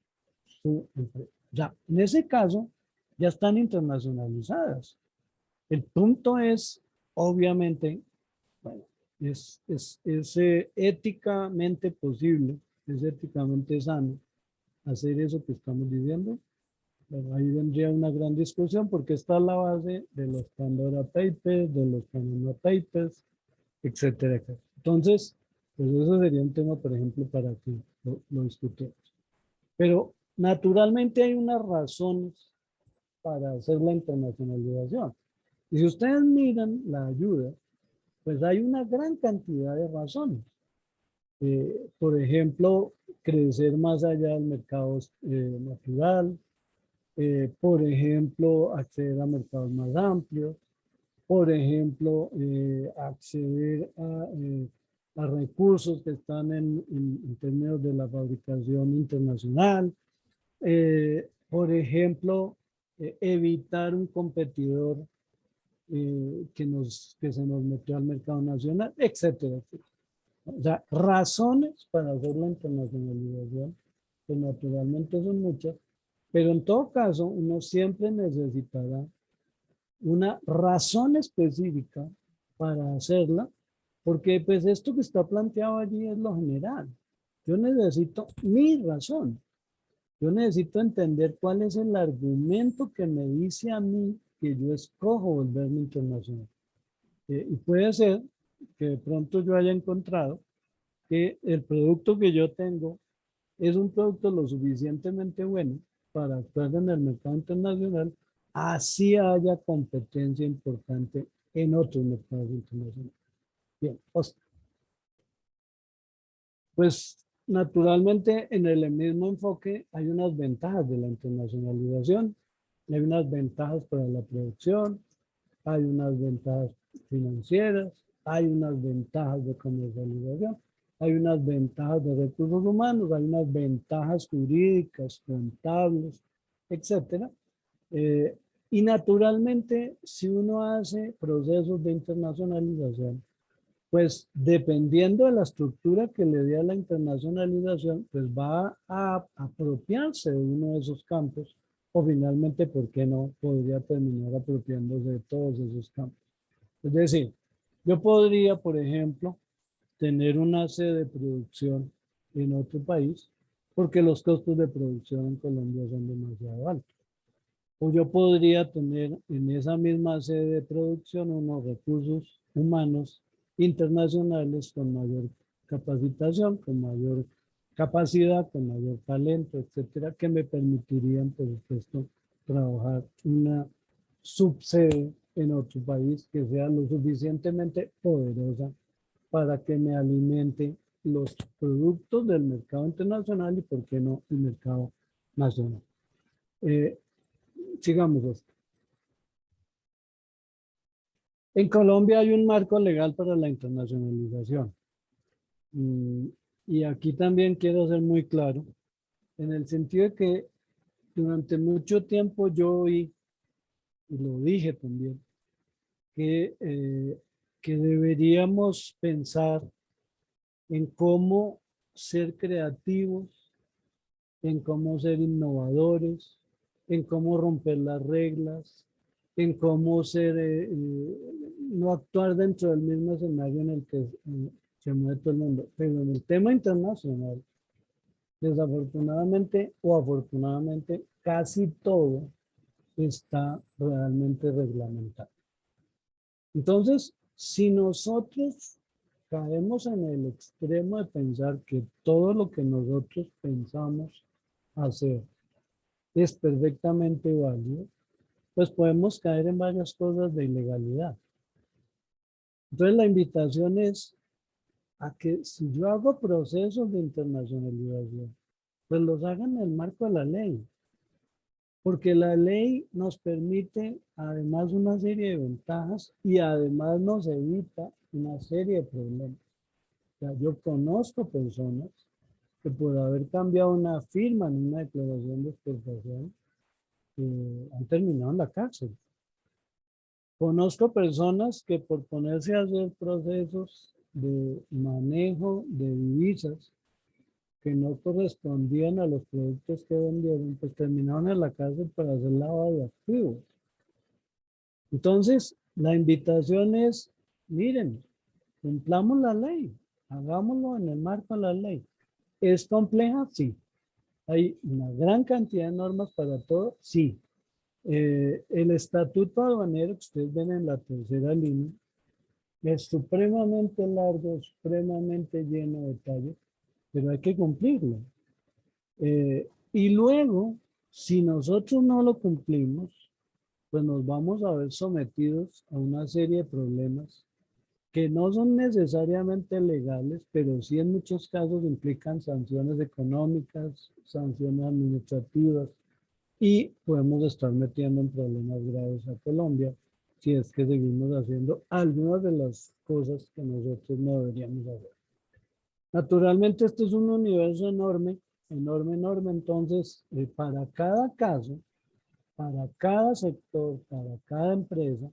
su empresa. Ya, en ese caso, ya están internacionalizadas. El punto es, obviamente, bueno, es éticamente posible, es éticamente sano hacer eso que estamos diciendo. Pero ahí vendría una gran discusión porque está la base de los Pandora Papers, de los Panama Papers, etcétera, etcétera. Entonces, pues eso sería un tema, por ejemplo, para que lo discutamos. Pero naturalmente hay unas razones para hacer la internacionalización. Y si ustedes miran la ayuda, pues hay una gran cantidad de razones. Por ejemplo, crecer más allá del mercado natural, por ejemplo, acceder a mercados más amplios, por ejemplo, acceder a recursos que están en términos de la fabricación internacional, por ejemplo, evitar un competidor que se nos metió al mercado nacional, etcétera, etcétera. O sea, razones para hacer la internacionalización, pues naturalmente son muchas, pero en todo caso uno siempre necesitará una razón específica para hacerla, porque pues esto que está planteado allí es lo general. Yo necesito mi razón. Yo necesito entender cuál es el argumento que me dice a mí que yo escojo volverme internacional. Y puede ser que de pronto yo haya encontrado que el producto que yo tengo es un producto lo suficientemente bueno para actuar en el mercado internacional, así haya competencia importante en otros mercados internacionales. Bien, Oscar. Pues naturalmente en el mismo enfoque hay unas ventajas de la internacionalización, hay unas ventajas para la producción, hay unas ventajas financieras, hay unas ventajas de comercialización, hay unas ventajas de recursos humanos, hay unas ventajas jurídicas, contables, etcétera. Y naturalmente, si uno hace procesos de internacionalización, pues dependiendo de la estructura que le dé a la internacionalización, pues va a apropiarse de uno de esos campos o finalmente, ¿por qué no? Podría terminar apropiándose de todos esos campos. Es decir, yo podría, por ejemplo, tener una sede de producción en otro país porque los costos de producción en Colombia son demasiado altos. O yo podría tener en esa misma sede de producción unos recursos humanos internacionales con mayor capacitación, con mayor capacidad, con mayor talento, etcétera, que me permitirían, por supuesto, trabajar una subsede en otro país que sea lo suficientemente poderosa para que me alimente los productos del mercado internacional y, por qué no, el mercado nacional. Sigamos esto. En Colombia hay un marco legal para la internacionalización. y aquí también quiero ser muy claro, en el sentido de que durante mucho tiempo yo oí, y lo dije también, que deberíamos pensar en cómo ser creativos, en cómo ser innovadores, en cómo romper las reglas, en cómo ser, no actuar dentro del mismo escenario en el que se mueve todo el mundo. Pero en el tema internacional, desafortunadamente o afortunadamente, casi todo está realmente reglamentado. Entonces, si nosotros caemos en el extremo de pensar que todo lo que nosotros pensamos hacer es perfectamente válido, pues podemos caer en varias cosas de ilegalidad. Entonces, la invitación es a que si yo hago procesos de internacionalización, pues los hagan en el marco de la ley. Porque la ley nos permite además una serie de ventajas y además nos evita una serie de problemas. O sea, yo conozco personas que por haber cambiado una firma en una declaración de exportación han terminado en la cárcel. Conozco personas que por ponerse a hacer procesos de manejo de divisas que no correspondían a los productos que vendieron, pues terminaron en la cárcel para hacer lavado de activos. Entonces, la invitación es, miren, cumplamos la ley, hagámoslo en el marco de la ley. ¿Es compleja? Sí. Hay una gran cantidad de normas para todo, sí. El estatuto aduanero que ustedes ven en la tercera línea es supremamente largo, supremamente lleno de detalles, pero hay que cumplirlo. Y luego, si nosotros no lo cumplimos, pues nos vamos a ver sometidos a una serie de problemas que no son necesariamente legales, pero sí en muchos casos implican sanciones económicas, sanciones administrativas, y podemos estar metiendo en problemas graves a Colombia si es que seguimos haciendo algunas de las cosas que nosotros no deberíamos hacer. Naturalmente, esto es un universo enorme, enorme, enorme. Entonces, para cada caso, para cada sector, para cada empresa,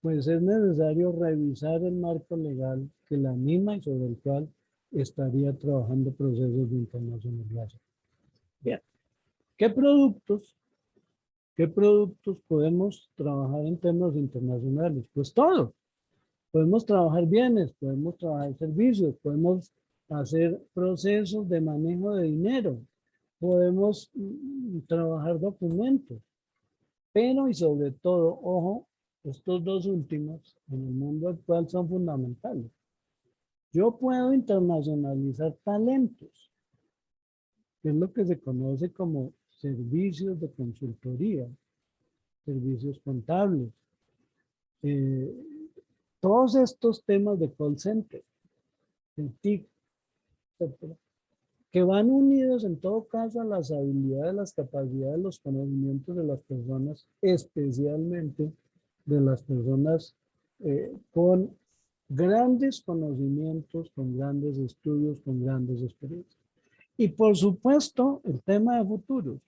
pues es necesario revisar el marco legal que la anima y sobre el cual estaría trabajando procesos de internacionalización. Bien, ¿qué productos podemos trabajar en términos internacionales? Pues todo. Podemos trabajar bienes, podemos trabajar servicios, podemos hacer procesos de manejo de dinero, podemos trabajar documentos, pero y sobre todo, ojo, estos dos últimos en el mundo actual son fundamentales. Yo puedo internacionalizar talentos, que es lo que se conoce como servicios de consultoría, servicios contables, eh, todos estos temas de call center, de TIC, etcétera, que van unidos en todo caso a las habilidades, las capacidades, los conocimientos de las personas, especialmente de las personas con grandes conocimientos, con grandes estudios, con grandes experiencias. Y por supuesto, el tema de futuros.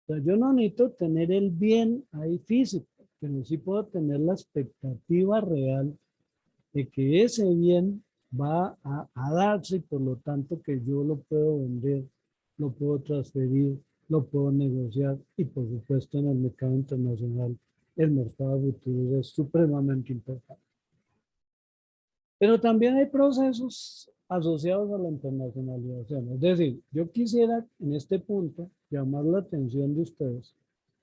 O sea, yo no necesito tener el bien ahí físico, pero sí puedo tener la expectativa real de que ese bien va a darse y por lo tanto que yo lo puedo vender, lo puedo transferir, lo puedo negociar y por supuesto en el mercado internacional el mercado de futuros es supremamente importante. Pero también hay procesos asociados a la internacionalización. Es decir, yo quisiera en este punto llamar la atención de ustedes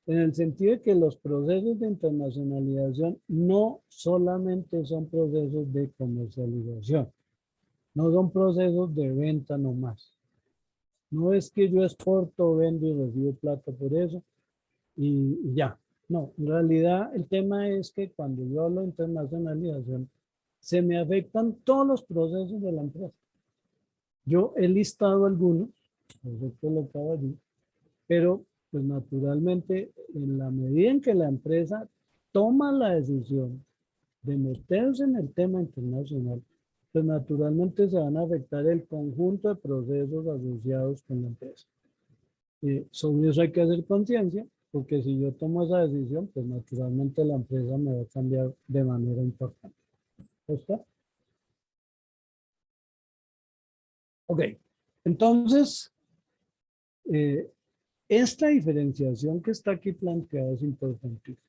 en el sentido de que los procesos de internacionalización no solamente son procesos de comercialización, no son procesos de venta nomás. No es que yo exporto, vendo y recibo plata por eso y ya. No, en realidad el tema es que cuando yo hablo de internacionalización, se me afectan todos los procesos de la empresa. Yo he listado algunos, eso colocado allí, pero pues naturalmente en la medida en que la empresa toma la decisión de meterse en el tema internacional, pues naturalmente se van a afectar el conjunto de procesos asociados con la empresa. Sobre eso hay que hacer conciencia, porque si yo tomo esa decisión, pues naturalmente la empresa me va a cambiar de manera importante. ¿Está? Ok, entonces, esta diferenciación que está aquí planteada es importantísima,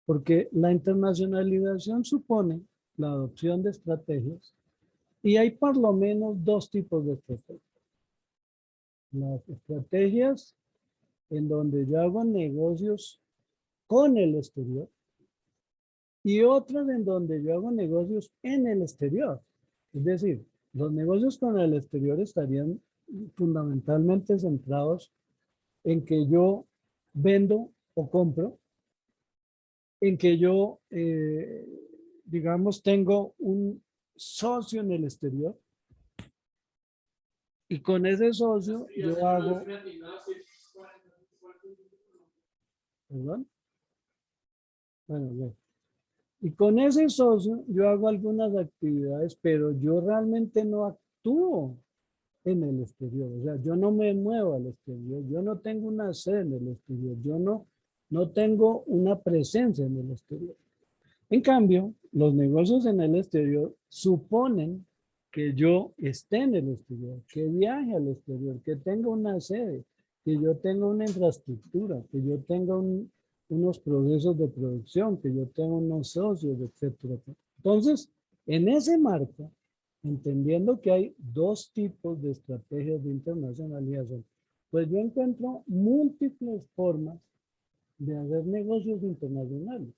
porque la internacionalización supone la adopción de estrategias y hay por lo menos dos tipos de estrategias. Las estrategias en donde yo hago negocios con el exterior y otras en donde yo hago negocios en el exterior. Es decir, los negocios con el exterior estarían fundamentalmente centrados en que yo vendo o compro, en que yo, digamos, tengo un socio en el exterior y con ese socio yo hago... ¿Perdón? Bueno, bien. Y con ese socio yo hago algunas actividades, pero yo realmente no actúo en el exterior. O sea, yo no me muevo al exterior, yo no tengo una sede en el exterior, yo no tengo una presencia en el exterior. En cambio, los negocios en el exterior suponen que yo esté en el exterior, que viaje al exterior, que tenga una sede, que yo tenga una infraestructura, que yo tenga unos procesos de producción, que yo tenga unos socios, etcétera. Entonces, en ese marco, entendiendo que hay dos tipos de estrategias de internacionalización, pues yo encuentro múltiples formas de hacer negocios internacionales.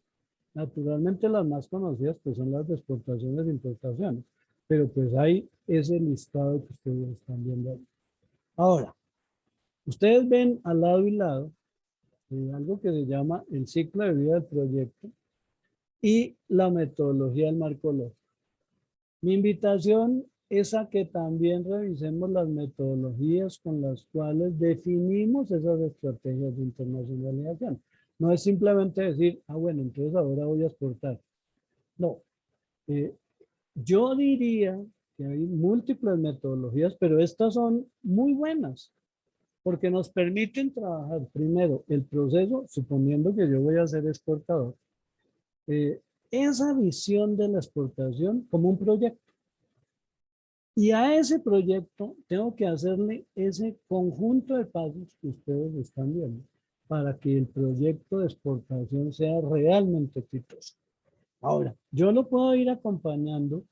Naturalmente las más conocidas pues son las de exportaciones e importaciones, pero pues hay ese listado que ustedes están viendo ahí. Ahora, ustedes ven al lado y lado algo que se llama el ciclo de vida del proyecto y la metodología del marco lógico. Mi invitación es a que también revisemos las metodologías con las cuales definimos esas estrategias de internacionalización. No es simplemente decir, ah, bueno, entonces ahora voy a exportar. No. Yo diría que hay múltiples metodologías, pero estas son muy buenas porque nos permiten trabajar primero el proceso, suponiendo que yo voy a ser exportador, esa visión de la exportación como un proyecto. Y a ese proyecto tengo que hacerle ese conjunto de pasos que ustedes están viendo para que el proyecto de exportación sea realmente exitoso. Ahora, yo lo puedo ir acompañando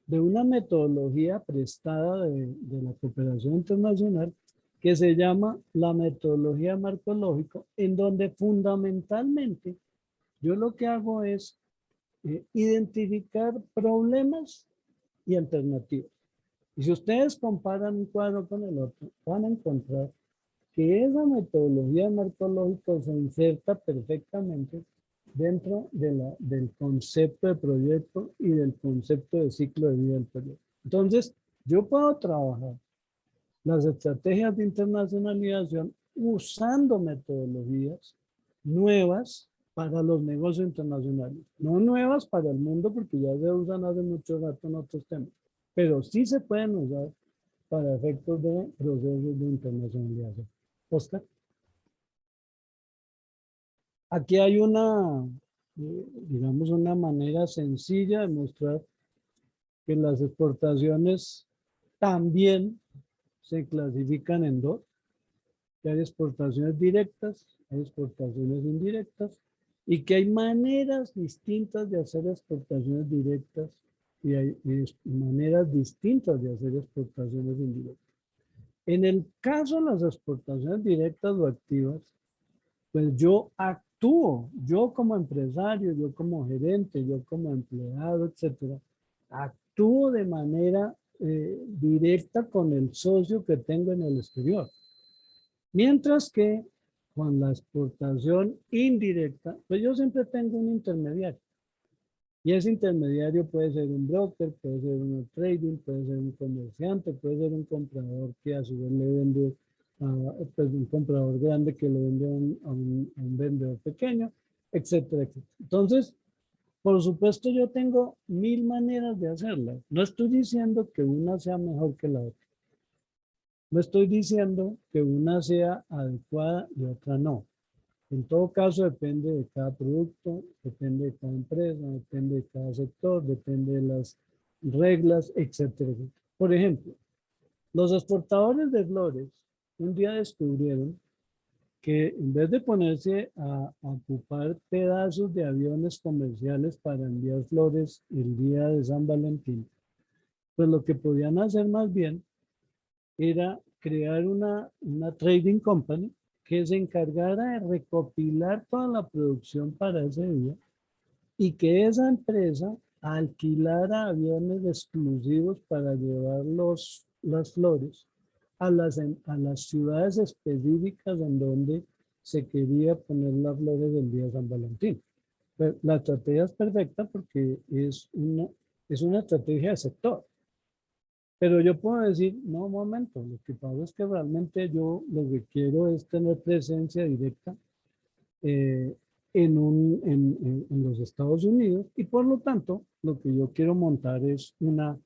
de una metodología prestada de la cooperación internacional que se llama la metodología marco lógico, en donde fundamentalmente yo lo que hago es identificar problemas y alternativas. Y si ustedes comparan un cuadro con el otro, van a encontrar que esa metodología marco lógico se inserta perfectamente dentro del concepto de proyecto y del concepto de ciclo de vida del proyecto. Entonces, yo puedo trabajar las estrategias de internacionalización usando metodologías nuevas para los negocios internacionales. No nuevas para el mundo porque ya se usan hace mucho rato en otros temas, pero sí se pueden usar para efectos de procesos de internacionalización. Oscar. Aquí hay una, digamos, una manera sencilla de mostrar que las exportaciones también se clasifican en dos, que hay exportaciones directas, hay exportaciones indirectas, y que hay maneras distintas de hacer exportaciones directas y hay maneras distintas de hacer exportaciones indirectas. En el caso de las exportaciones directas o activas, pues yo actúo, yo como empresario, yo como gerente, yo como empleado, etcétera, actúo de manera directa con el socio que tengo en el exterior. Mientras que con la exportación indirecta, pues yo siempre tengo un intermediario. Y ese intermediario puede ser un broker, puede ser un trading, puede ser un comerciante, puede ser un comprador que a su vez le vende pues un comprador grande que le vende a un vendedor pequeño, etcétera, etcétera. Entonces, Por supuesto, yo tengo 1000 maneras de hacerlas. No estoy diciendo que una sea mejor que la otra. No estoy diciendo que una sea adecuada y otra no. En todo caso, depende de cada producto, depende de cada empresa, depende de cada sector, depende de las reglas, etcétera, etcétera. Por ejemplo, los exportadores de flores un día descubrieron que en vez de ponerse a ocupar pedazos de aviones comerciales para enviar flores el día de San Valentín, pues lo que podían hacer más bien era crear una trading company que se encargara de recopilar toda la producción para ese día y que esa empresa alquilara aviones exclusivos para llevar las flores a las ciudades específicas en donde se quería poner las flores del día de San Valentín. Pero la estrategia es perfecta porque es una estrategia de sector. Pero yo puedo decir, no, un momento, lo que pasa es que realmente yo lo que quiero es tener presencia directa en los Estados Unidos y por lo tanto lo que yo quiero montar es una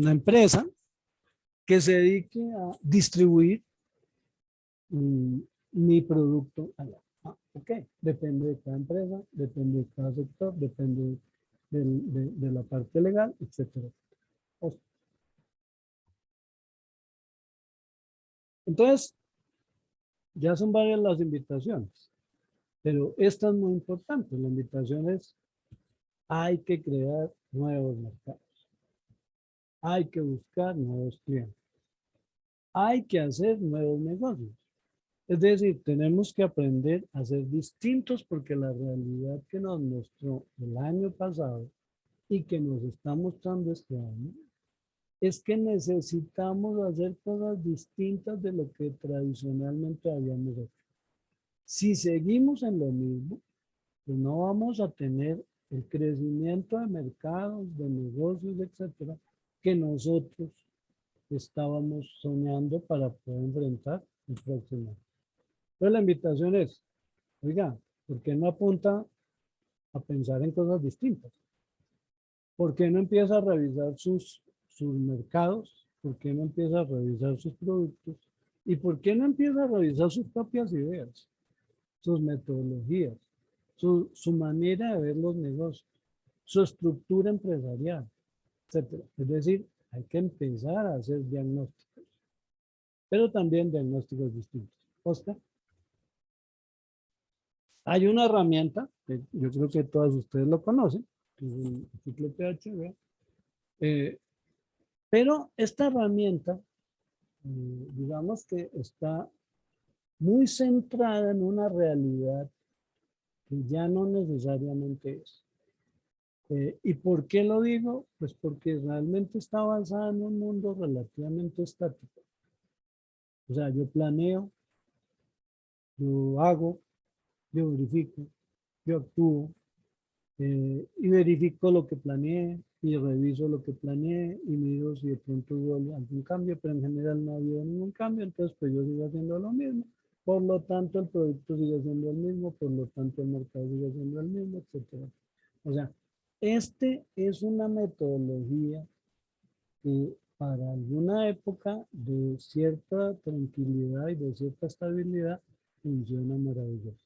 empresa que se dedique a distribuir mi producto allá. Ok, depende de cada empresa, depende de cada sector, depende de la parte legal, etcétera. Entonces, ya son varias las invitaciones, pero esta es muy importante. La invitación es, hay que crear nuevos mercados. Hay que buscar nuevos clientes. Hay que hacer nuevos negocios. Es decir, tenemos que aprender a ser distintos porque la realidad que nos mostró el año pasado y que nos está mostrando este año es que necesitamos hacer cosas distintas de lo que tradicionalmente habíamos hecho. Si seguimos en lo mismo, pues no vamos a tener el crecimiento de mercados, de negocios, etcétera, que nosotros estábamos soñando para poder enfrentar el próximo año. Entonces la invitación es, oiga, ¿por qué no apunta a pensar en cosas distintas? ¿Por qué no empieza a revisar sus mercados? ¿Por qué no empieza a revisar sus productos? ¿Y por qué no empieza a revisar sus propias ideas, sus metodologías, su manera de ver los negocios, su estructura empresarial, etcétera? Es decir, hay que empezar a hacer diagnósticos, pero también diagnósticos distintos. Oscar. Hay una herramienta, que yo creo que todos ustedes lo conocen, que es el ciclo PHB, pero esta herramienta, digamos que está muy centrada en una realidad que ya no necesariamente es. ¿Y por qué lo digo? Pues porque realmente está basada en un mundo relativamente estático. O sea, yo planeo, yo hago, yo verifico, yo actúo, y verifico lo que planeé y reviso lo que planeé y miro si de pronto hubo algún cambio, pero en general no ha habido ningún cambio, entonces pues yo sigo haciendo lo mismo. Por lo tanto, el producto sigue siendo el mismo, por lo tanto, el mercado sigue siendo el mismo, etcétera. O sea, este es una metodología que para alguna época de cierta tranquilidad y de cierta estabilidad funciona maravilloso.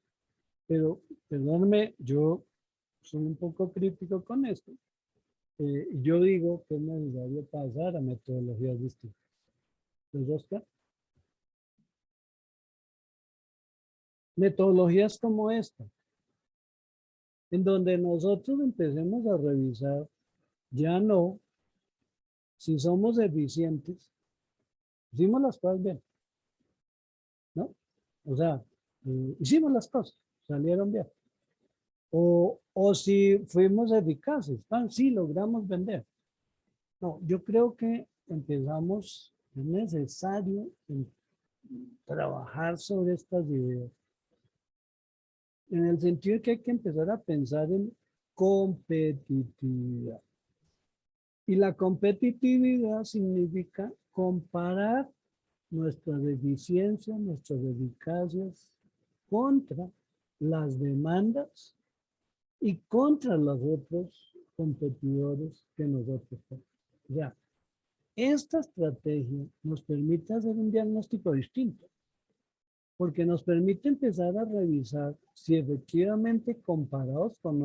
Pero, perdónenme, yo soy un poco crítico con esto. Yo digo que es necesario pasar a metodologías distintas. ¿Entonces, Oscar? Metodologías como esta, en donde nosotros empecemos a revisar, ya no, si somos eficientes, hicimos las cosas bien, ¿no? O sea, hicimos las cosas, salieron bien. O si fuimos eficaces, sí, logramos vender. No, yo creo que empezamos, es necesario trabajar sobre estas ideas. En el sentido de que hay que empezar a pensar en competitividad. Y la competitividad significa comparar nuestras deficiencias, nuestras eficacias contra las demandas y contra los otros competidores que nosotros tenemos. O sea, esta estrategia nos permite hacer un diagnóstico distinto, porque nos permite empezar a revisar si efectivamente comparados con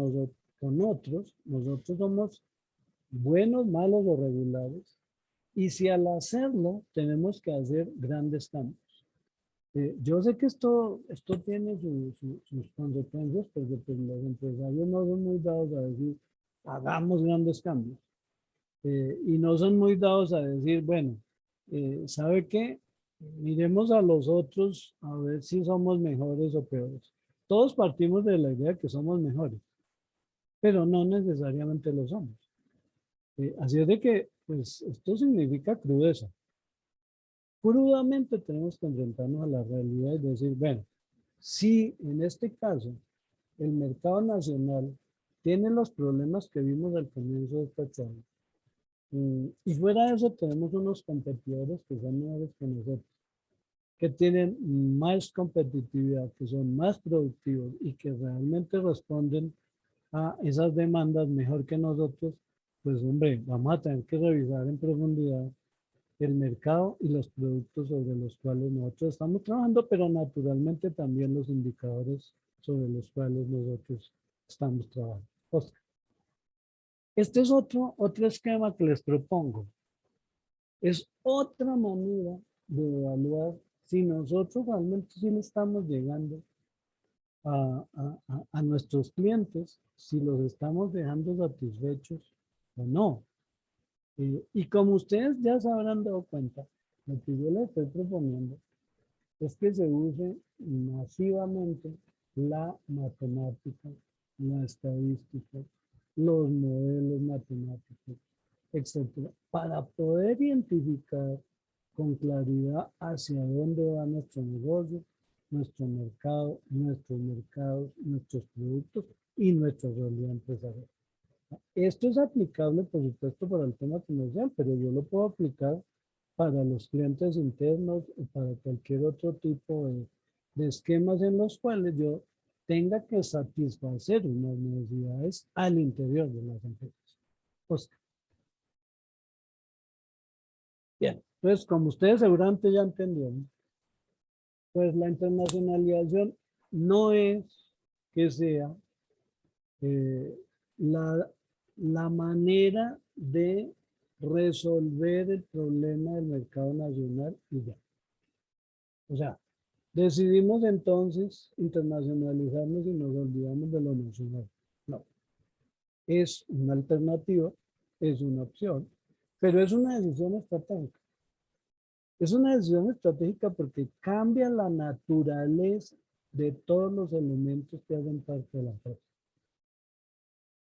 otros, nosotros somos buenos, malos o regulares, y si al hacerlo tenemos que hacer grandes cambios. Yo sé que esto tiene sus consecuencias, porque pues, los empresarios no son muy dados a decir, hagamos grandes cambios. Y no son muy dados a decir, bueno, ¿sabe qué? Miremos a los otros a ver si somos mejores o peores. Todos partimos de la idea que somos mejores, pero no necesariamente lo somos. Así es de que, pues, esto significa crudeza. Crudamente tenemos que enfrentarnos a la realidad y decir, bueno, si en este caso el mercado nacional tiene los problemas que vimos al comienzo de esta charla, y fuera de eso tenemos unos competidores que son mejores que nosotros, que tienen más competitividad, que son más productivos y que realmente responden a esas demandas mejor que nosotros, pues hombre, vamos a tener que revisar en profundidad el mercado y los productos sobre los cuales nosotros estamos trabajando, pero naturalmente también los indicadores sobre los cuales nosotros estamos trabajando. Oscar. Este es otro esquema que les propongo. Es otra manera de evaluar si nosotros realmente sí le estamos llegando a nuestros clientes, si los estamos dejando satisfechos o no. Y como ustedes ya se habrán dado cuenta, lo que yo les estoy proponiendo es que se use masivamente la matemática, la estadística, los modelos matemáticos, etcétera, para poder identificar con claridad hacia dónde va nuestro negocio, nuestro mercado, nuestros mercados, nuestros productos y nuestra realidad empresarial. Esto es aplicable, por supuesto, para el tema comercial, pero yo lo puedo aplicar para los clientes internos o para cualquier otro tipo de esquemas en los cuales yo tenga que satisfacer unas necesidades al interior de las empresas. Oscar. Bien, entonces, como ustedes seguramente ya entendieron, pues la internacionalización no es que sea la manera de resolver el problema del mercado nacional y ya. O sea, decidimos entonces internacionalizarnos y nos olvidamos de lo nacional. No, es una alternativa, es una opción, pero es una decisión estratégica. Es una decisión estratégica porque cambia la naturaleza de todos los elementos que hacen parte de la empresa.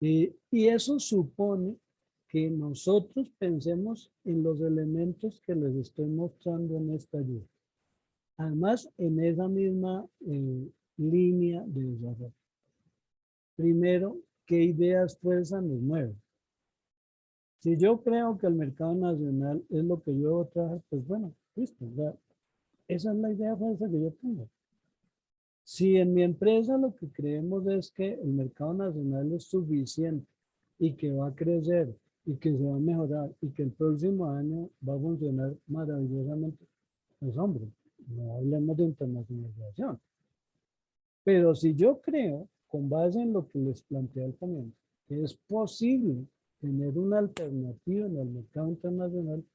Y eso supone que nosotros pensemos en los elementos que les estoy mostrando en esta ayuda. Además, en esa misma línea de desarrollo. Primero, ¿qué ideas fuerza nos mueven? Si yo creo que el mercado nacional es lo que yo debo trabajar, pues bueno, listo. Esa es la idea fuerza que yo tengo. Si en mi empresa lo que creemos es que el mercado nacional es suficiente y que va a crecer y que se va a mejorar y que el próximo año va a funcionar maravillosamente, pues hombre, no hablemos de internacionalización. Pero si yo creo, con base en lo que les planteé al comienzo, que es posible tener una alternativa en el mercado internacional,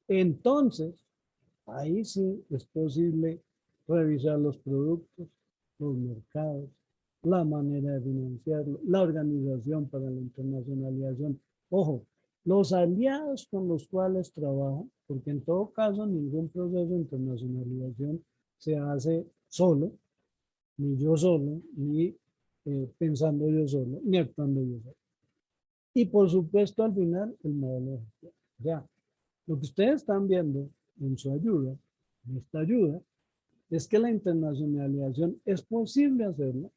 entonces ahí sí es posible revisar los productos, los mercados, la manera de financiarlo, la organización para la internacionalización. Ojo, los aliados con los cuales trabajo, porque en todo caso ningún proceso de internacionalización se hace solo, ni yo solo, ni pensando yo solo, ni actuando yo solo. Y por supuesto al final el modelo de gestión. Ya, lo que ustedes están viendo en su ayuda, en esta ayuda, es que la internacionalización es posible hacerla,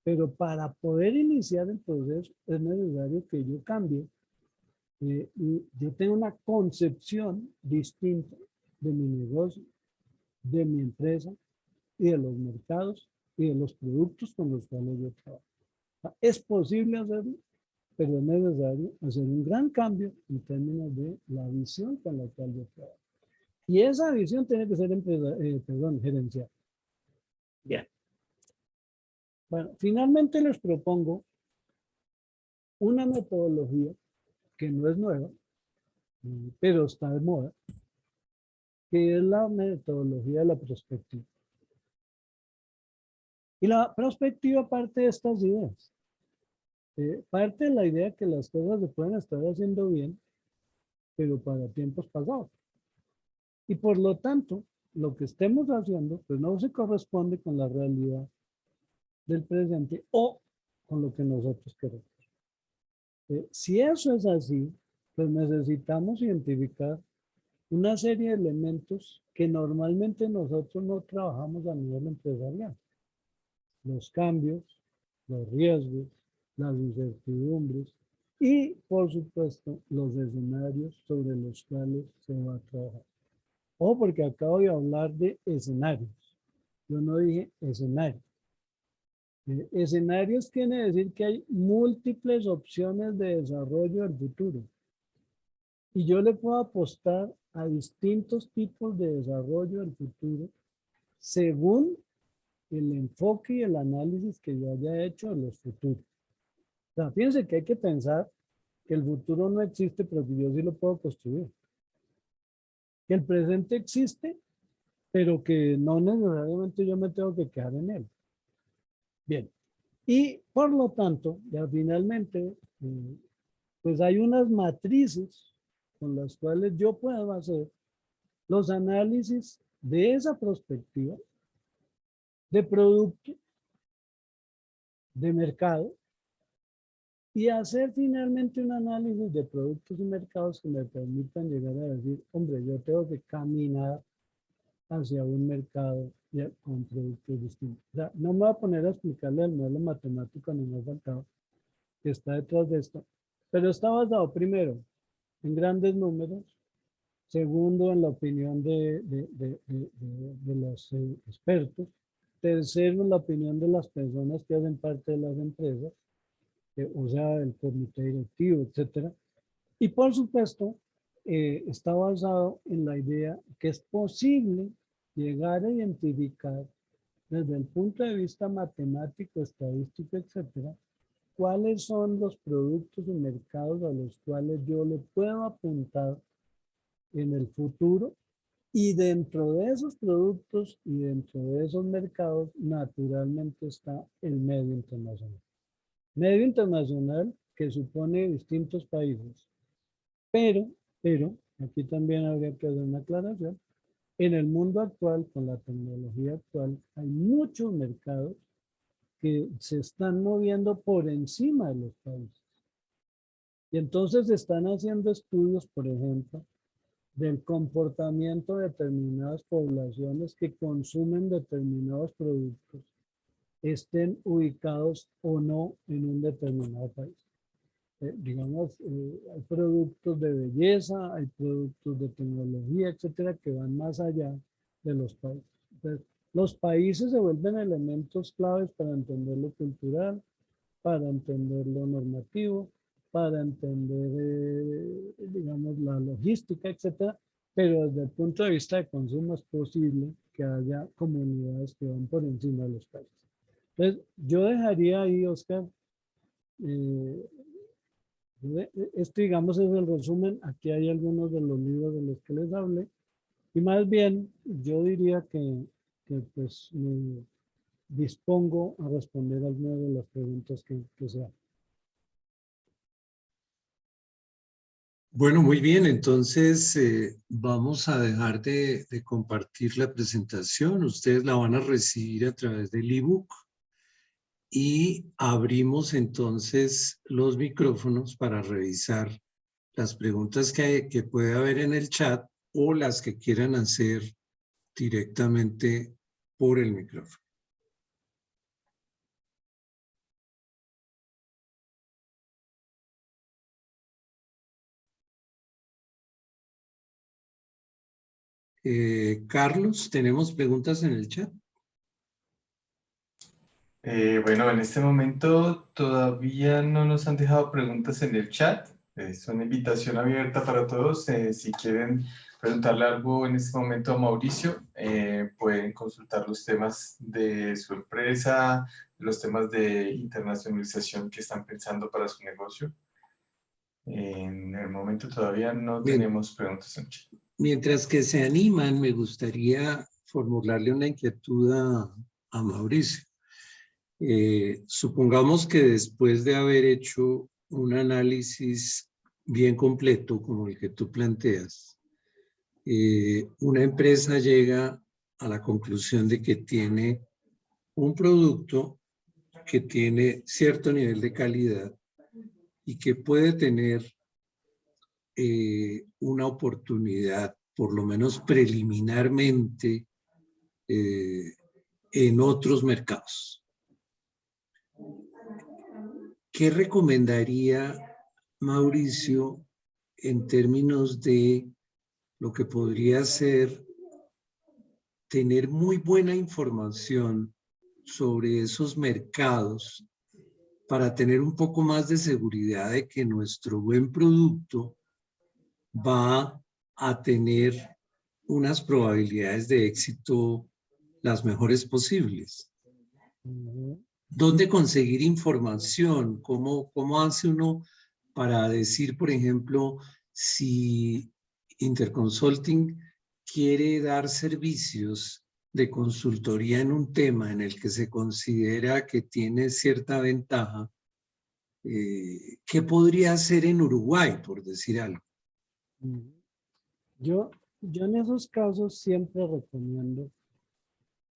pero para poder iniciar el proceso es necesario que yo cambie. Y yo tengo una concepción distinta de mi negocio, de mi empresa y de los mercados y de los productos con los cuales yo trabajo. Es posible hacerlo, pero es necesario hacer un gran cambio en términos de la visión con la cual yo trabajo. Y esa visión tiene que ser gerencial. Bien. Bueno, finalmente les propongo una metodología que no es nueva, pero está de moda, que es la metodología de la prospectiva. Y la prospectiva parte de estas ideas. Parte de la idea que las cosas se pueden estar haciendo bien, pero para tiempos pasados. Y por lo tanto, lo que estemos haciendo, pues no se corresponde con la realidad del presente o con lo que nosotros queremos. Si eso es así, pues necesitamos identificar una serie de elementos que normalmente nosotros no trabajamos a nivel empresarial. Los cambios, los riesgos, las incertidumbres y, por supuesto, los escenarios sobre los cuales se va a trabajar. Ojo, porque acabo de hablar de escenarios. Yo no dije escenarios. Escenarios quiere decir que hay múltiples opciones de desarrollo del futuro. Y yo le puedo apostar a distintos tipos de desarrollo del futuro según el enfoque y el análisis que yo haya hecho de los futuros. O sea, fíjense que hay que pensar que el futuro no existe, pero que yo sí lo puedo construir. Que el presente existe, pero que no necesariamente yo me tengo que quedar en él. Bien. Y por lo tanto, ya finalmente, pues hay unas matrices con las cuales yo puedo hacer los análisis de esa perspectiva de producto, de mercado, y hacer finalmente un análisis de productos y mercados que me permitan llegar a decir, hombre, yo tengo que caminar hacia un mercado con productos distintos. O sea, no me voy a poner a explicarle el modelo matemático ni me ha faltado que está detrás de esto, pero está basado primero en grandes números, segundo en la opinión de los expertos, tercero en la opinión de las personas que hacen parte de las empresas, o sea, el comité directivo, etcétera. Y por supuesto, está basado en la idea que es posible llegar a identificar desde el punto de vista matemático, estadístico, etcétera, cuáles son los productos y mercados a los cuales yo le puedo apuntar en el futuro, y dentro de esos productos y dentro de esos mercados naturalmente está el medio internacional. Medio internacional que supone distintos países, pero aquí también habría que hacer una aclaración. En el mundo actual, con la tecnología actual, hay muchos mercados que se están moviendo por encima de los países. Y entonces se están haciendo estudios, por ejemplo, del comportamiento de determinadas poblaciones que consumen determinados productos, estén ubicados o no en un determinado país. Digamos, hay productos de belleza, hay productos de tecnología, etcétera, que van más allá de los países. Entonces, los países se vuelven elementos claves para entender lo cultural, para entender lo normativo, para entender, digamos, la logística, etcétera, pero desde el punto de vista de consumo es posible que haya comunidades que van por encima de los países. Entonces, yo dejaría ahí, Oscar, este, digamos, es el resumen. Aquí hay algunos de los libros de los que les hablé. Y más bien, yo diría que pues me dispongo a responder algunas de las preguntas que sean. Bueno, muy bien, entonces vamos a dejar de compartir la presentación. Ustedes la van a recibir a través del ebook y abrimos entonces los micrófonos para revisar las preguntas que puede haber en el chat o las que quieran hacer directamente por el micrófono. Carlos, ¿tenemos preguntas en el chat? Bueno, en este momento todavía no nos han dejado preguntas en el chat. Es una invitación abierta para todos. Si quieren preguntarle algo en este momento a Mauricio, pueden consultar los temas de su empresa, los temas de internacionalización que están pensando para su negocio. En el momento todavía no Bien. tenemos preguntas en el chat. Mientras que se animan, me gustaría formularle una inquietud a Mauricio. Supongamos que después de haber hecho un análisis bien completo como el que tú planteas, una empresa llega a la conclusión de que tiene un producto que tiene cierto nivel de calidad y que puede tener una oportunidad, por lo menos preliminarmente, en otros mercados. ¿Qué recomendaría Mauricio en términos de lo que podría ser tener muy buena información sobre esos mercados para tener un poco más de seguridad de que nuestro buen producto va a tener unas probabilidades de éxito las mejores posibles? ¿Dónde conseguir información? ¿Cómo hace uno para decir, por ejemplo, si Interconsulting quiere dar servicios de consultoría en un tema en el que se considera que tiene cierta ventaja? ¿Qué podría hacer en Uruguay, por decir algo? Yo en esos casos siempre recomiendo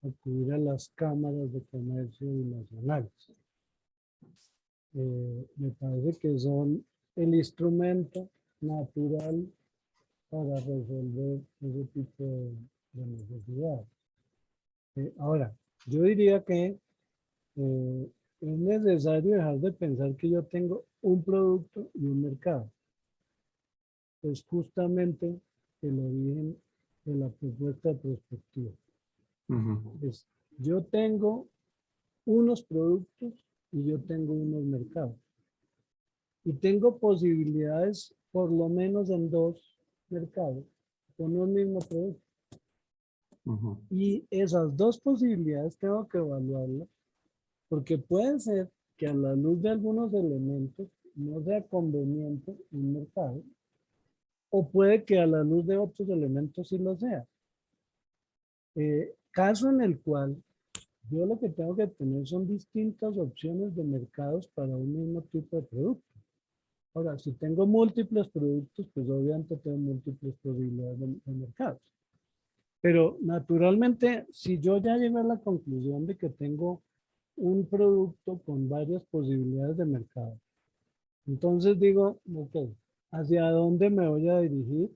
acudir a las cámaras de comercio binacionales. Me parece que son el instrumento natural para resolver ese tipo de necesidades. Ahora, yo diría que es necesario dejar de pensar que yo tengo un producto y un mercado. Es justamente el origen de la propuesta de prospectiva. Es, yo tengo unos productos y yo tengo unos mercados. Y tengo posibilidades por lo menos en 2 mercados con un mismo producto. Y esas 2 posibilidades tengo que evaluarlas porque puede ser que a la luz de algunos elementos no sea conveniente un mercado o puede que a la luz de otros elementos sí lo sea. Caso en el cual yo lo que tengo que tener son distintas opciones de mercados para un mismo tipo de producto. Ahora, si tengo múltiples productos, pues obviamente tengo múltiples posibilidades de mercados. Pero naturalmente, si yo ya llego a la conclusión de que tengo un producto con varias posibilidades de mercado, entonces digo, ok, ¿hacia dónde me voy a dirigir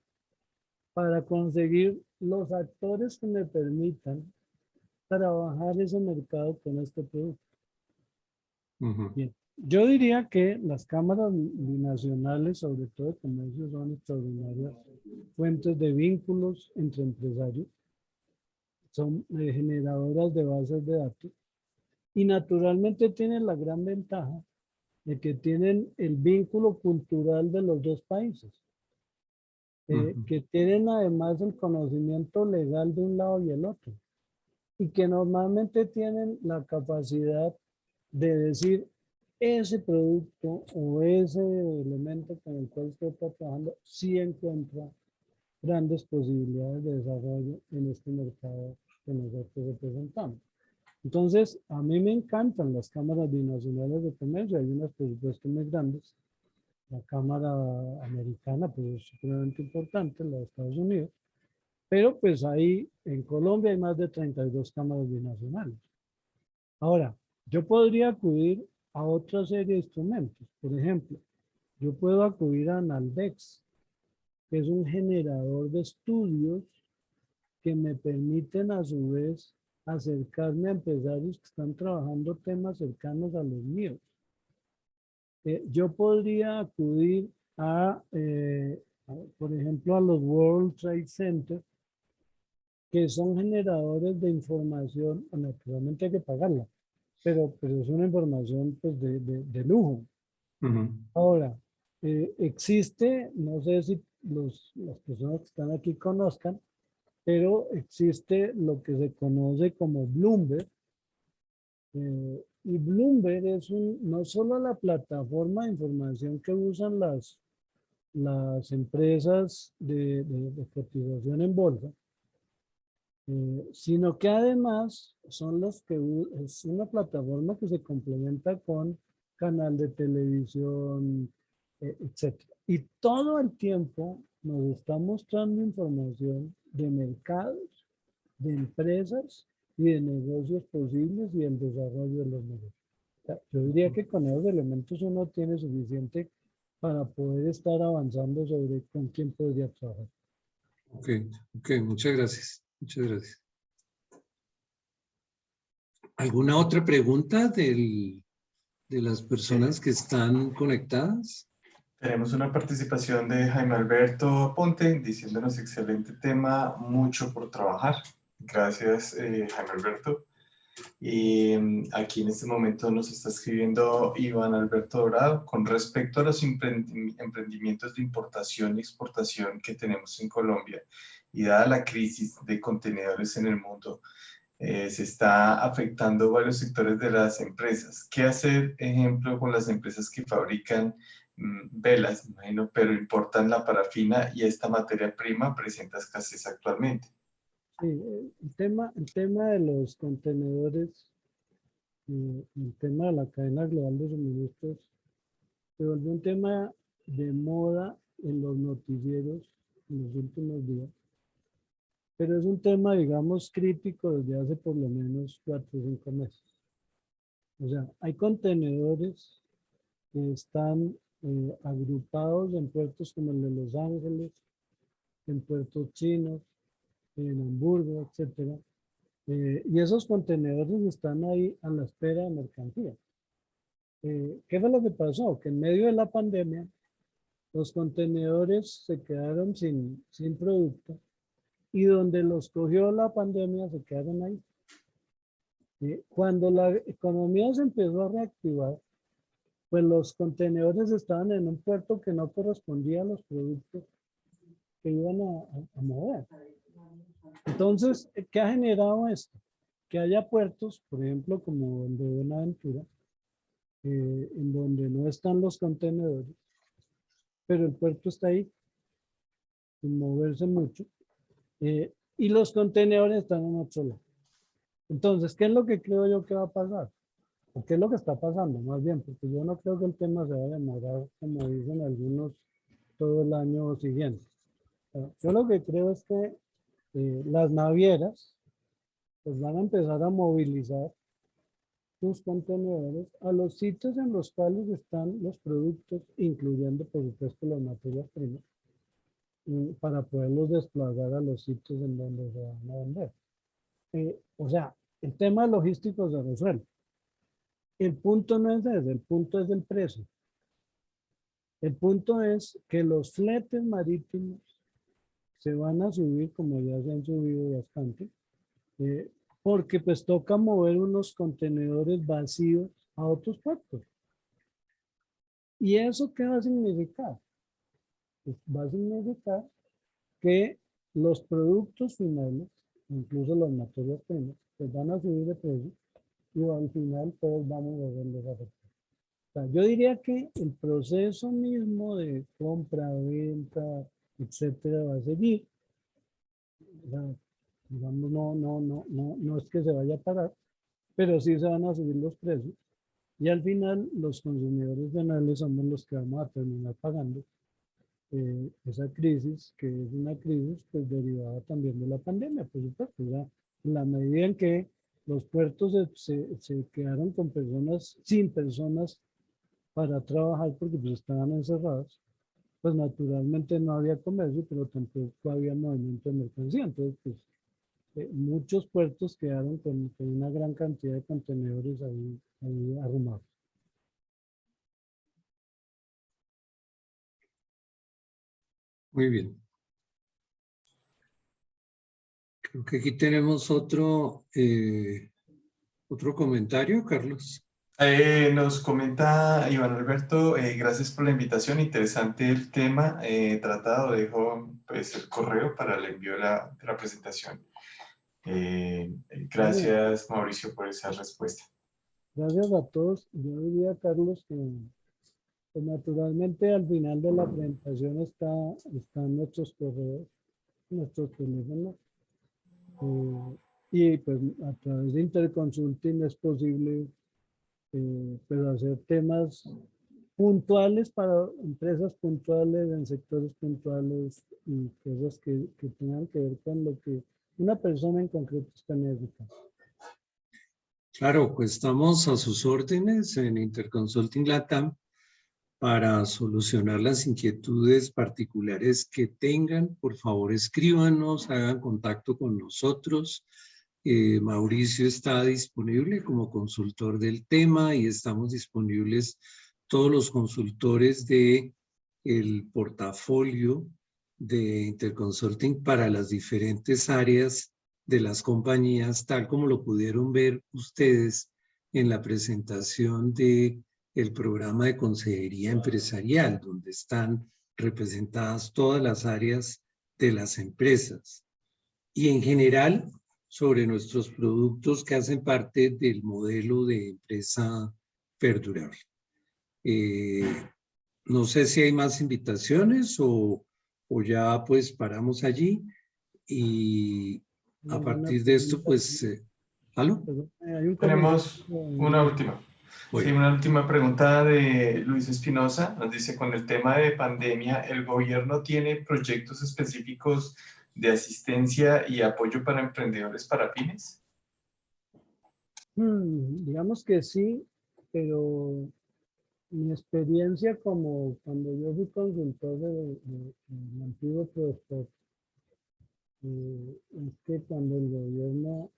para conseguir los actores que me permitan trabajar ese mercado con este producto? Bien. Yo diría que las cámaras binacionales, sobre todo de comercio, son extraordinarias fuentes de vínculos entre empresarios, son generadoras de bases de datos y naturalmente tienen la gran ventaja de que tienen el vínculo cultural de los 2 países, que tienen además el conocimiento legal de un lado y el otro, y que normalmente tienen la capacidad de decir ese producto o ese elemento con el cual usted está trabajando sí encuentra grandes posibilidades de desarrollo en este mercado que nosotros representamos. Entonces, a mí me encantan las cámaras binacionales de comercio, hay unas por supuesto muy grandes. La cámara americana pues es supremamente importante, la de Estados Unidos, pero pues ahí en Colombia hay más de 32 cámaras binacionales. Ahora, yo podría acudir a otra serie de instrumentos. Por ejemplo, yo puedo acudir a Naldex, que es un generador de estudios que me permiten a su vez acercarme a empresarios que están trabajando temas cercanos a los míos. Yo podría acudir por ejemplo, a los World Trade Center, que son generadores de información, naturalmente hay que pagarla, pero es una información pues, de lujo. Ujú. Ahora, existe, no sé si las personas que están aquí conozcan, pero existe lo que se conoce como Bloomberg. Y Bloomberg es no solo la plataforma de información que usan las empresas de cotización en bolsa, sino que además son los que es una plataforma que se complementa con canal de televisión, etcétera. Y todo el tiempo nos está mostrando información de mercados, de empresas y de negocios posibles y el desarrollo de los negocios. O sea, yo diría que con esos elementos uno tiene suficiente para poder estar avanzando sobre con quién podría trabajar. Ok, ok, muchas gracias. Muchas gracias. ¿Alguna otra pregunta de las personas que están conectadas? Tenemos una participación de Jaime Alberto Ponte diciéndonos excelente tema, mucho por trabajar. Gracias, Jaime Alberto. Y aquí en este momento nos está escribiendo Iván Alberto Dorado con respecto a los emprendimientos de importación y exportación que tenemos en Colombia y dada la crisis de contenedores en el mundo, se está afectando varios sectores de las empresas. ¿Qué hacer, ejemplo, con las empresas que fabrican velas, imagino, pero importan la parafina y esta materia prima presenta escasez actualmente? Sí, el tema de los contenedores, el tema de la cadena global de suministros, se volvió un tema de moda en los noticieros en los últimos días, pero es un tema, digamos, crítico desde hace por lo menos 4 o 5 meses. O sea, hay contenedores que están agrupados en puertos como el de Los Ángeles, en puertos chinos, en Hamburgo, etcétera. Y esos contenedores están ahí a la espera de mercancía. ¿Qué fue lo que pasó? Que en medio de la pandemia, los contenedores se quedaron sin producto y donde los cogió la pandemia se quedaron ahí. Cuando la economía se empezó a reactivar, pues los contenedores estaban en un puerto que no correspondía a los productos que iban a mover. Entonces, ¿qué ha generado esto? Que haya puertos, por ejemplo, como el de Buenaventura, en donde no están los contenedores, pero el puerto está ahí, sin moverse mucho, y los contenedores están en otro lado. Entonces, ¿qué es lo que creo yo que va a pasar? ¿O qué es lo que está pasando? Más bien, porque yo no creo que el tema se vaya a demorar, como dicen algunos, todo el año siguiente. Yo lo que creo es que las navieras pues van a empezar a movilizar sus contenedores a los sitios en los cuales están los productos, incluyendo por supuesto las materias primas, para poderlos desplazar a los sitios en donde se van a vender. O sea, el tema logístico se resuelve. El punto no es ese, el punto es el precio. El punto es que los fletes marítimos se van a subir, como ya se han subido bastante, porque pues toca mover unos contenedores vacíos a otros puertos. ¿Y eso qué va a significar? Pues va a significar que los productos finales, incluso las materias primas, pues van a subir de precio y al final todos vamos a verlos afectados. O sea, yo diría que el proceso mismo de compra, venta, etcétera, va a seguir. O sea, digamos, no es que se vaya a parar, pero sí se van a subir los precios y al final los consumidores finales somos los que vamos a terminar pagando esa crisis, que es una crisis pues derivada también de la pandemia, por supuesto. En la medida en que los puertos se quedaron con personas, sin personas para trabajar porque pues estaban encerrados, pues naturalmente no había comercio, pero tampoco había movimiento de mercancía. Entonces, pues muchos puertos quedaron con una gran cantidad de contenedores ahí arrumados. Muy bien. Creo que aquí tenemos otro ¿Otro comentario, Carlos? Nos comenta Iván Alberto, gracias por la invitación, interesante el tema tratado, dejo pues el correo para el envío de la presentación. Bueno, Gracias Mauricio por esa respuesta. gracias a todos. Yo diría, Carlos, que pues, naturalmente al final de la presentación están nuestros correos, nuestros teléfonos. Y pues a través de Interconsulting es posible pues hacer temas puntuales para empresas puntuales, en sectores puntuales y cosas que tengan que ver con lo que una persona en concreto está necesitando. Claro, pues estamos a sus órdenes en Interconsulting Latam para solucionar las inquietudes particulares que tengan. Por favor, escríbanos, hagan contacto con nosotros. Mauricio está disponible como consultor del tema y estamos disponibles todos los consultores de el portafolio de Interconsulting para las diferentes áreas de las compañías, tal como lo pudieron ver ustedes en la presentación de el programa de consejería empresarial, donde están representadas todas las áreas de las empresas. Y en general, sobre nuestros productos que hacen parte del modelo de empresa perdurable. No sé si hay más invitaciones o ya pues paramos allí y a partir de esto pues... ¿aló? Hay un Tenemos una comentario. última. Bueno. Sí, una última pregunta de Luis Espinosa. Nos dice, con el tema de pandemia, ¿el gobierno tiene proyectos específicos de asistencia y apoyo para emprendedores para pymes? Digamos que sí, pero mi experiencia como cuando yo fui consultor del antiguo profesor, es que cuando el gobierno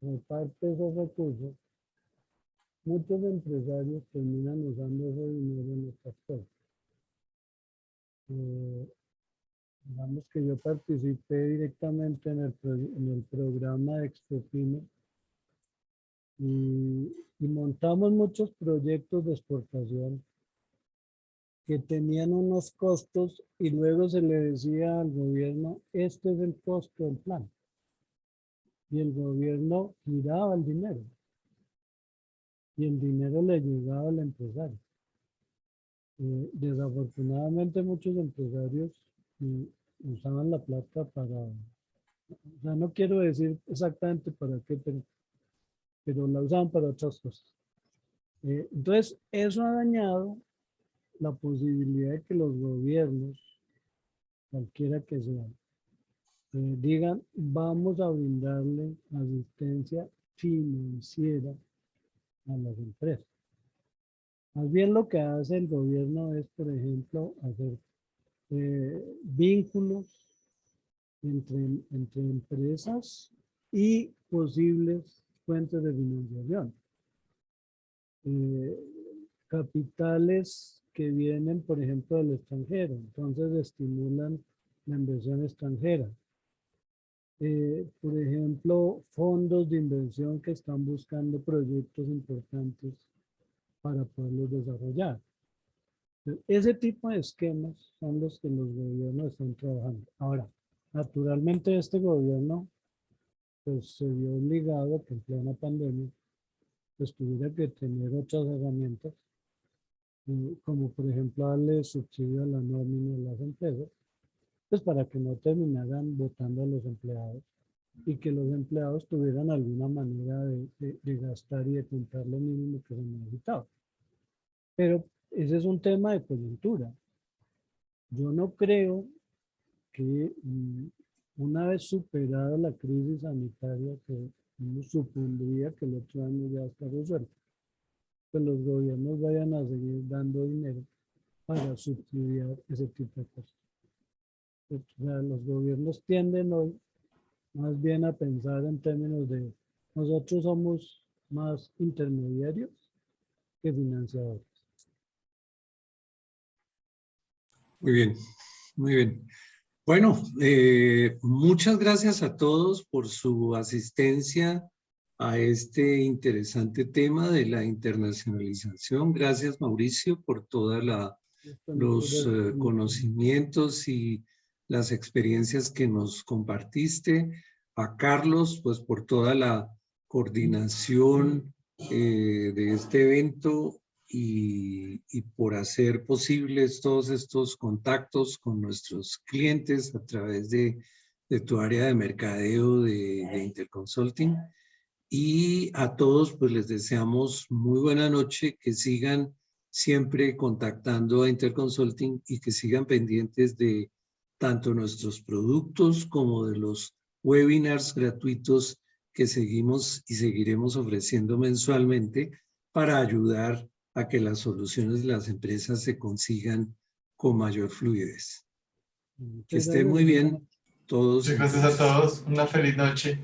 reparte esos recursos, muchos empresarios terminan usando ese dinero en otras cosas. Digamos que yo participé directamente en el programa de Expropyme y montamos muchos proyectos de exportación que tenían unos costos y luego se le decía al gobierno, este es el costo del plan. Y el gobierno giraba el dinero. Y el dinero le llegaba al empresario. Desafortunadamente muchos empresarios usaban la plata para, o sea, no quiero decir exactamente para qué, pero la usaban para otras cosas. Entonces, eso ha dañado la posibilidad de que los gobiernos, cualquiera que sean, digan, vamos a brindarle asistencia financiera a las empresas. Más bien lo que hace el gobierno es, por ejemplo, hacer vínculos entre empresas y posibles fuentes de financiación. Capitales que vienen, por ejemplo, del extranjero, entonces estimulan la inversión extranjera. Por ejemplo, fondos de inversión que están buscando proyectos importantes para poderlos desarrollar. Ese tipo de esquemas son los que los gobiernos están trabajando. Ahora, naturalmente este gobierno pues, se vio obligado a que en plena pandemia pues, tuviera que tener otras herramientas, como por ejemplo darle subsidio a la nómina de las empresas, pues para que no terminaran votando a los empleados y que los empleados tuvieran alguna manera de gastar y de comprar lo mínimo que se necesitaba. Pero ese es un tema de coyuntura. Yo no creo que una vez superada la crisis sanitaria, que uno supondría que el otro año ya está resuelto, pues los gobiernos vayan a seguir dando dinero para subsidiar ese tipo de cosas. O sea, los gobiernos tienden hoy más bien a pensar en términos de nosotros somos más intermediarios que financiadores. Muy bien, muy bien. Bueno, muchas gracias a todos por su asistencia a este interesante tema de la internacionalización. Gracias, Mauricio, por todos los conocimientos y las experiencias que nos compartiste. A Carlos, pues por toda la coordinación de este evento y por hacer posibles todos estos contactos con nuestros clientes a través de tu área de mercadeo de Interconsulting. Y a todos pues les deseamos muy buena noche, que sigan siempre contactando a Interconsulting y que sigan pendientes de tanto nuestros productos como de los webinars gratuitos que seguimos y seguiremos ofreciendo mensualmente para ayudar a que las soluciones de las empresas se consigan con mayor fluidez. Que estén muy bien todos. Muchas gracias a todos. Una feliz noche.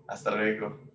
Hasta luego.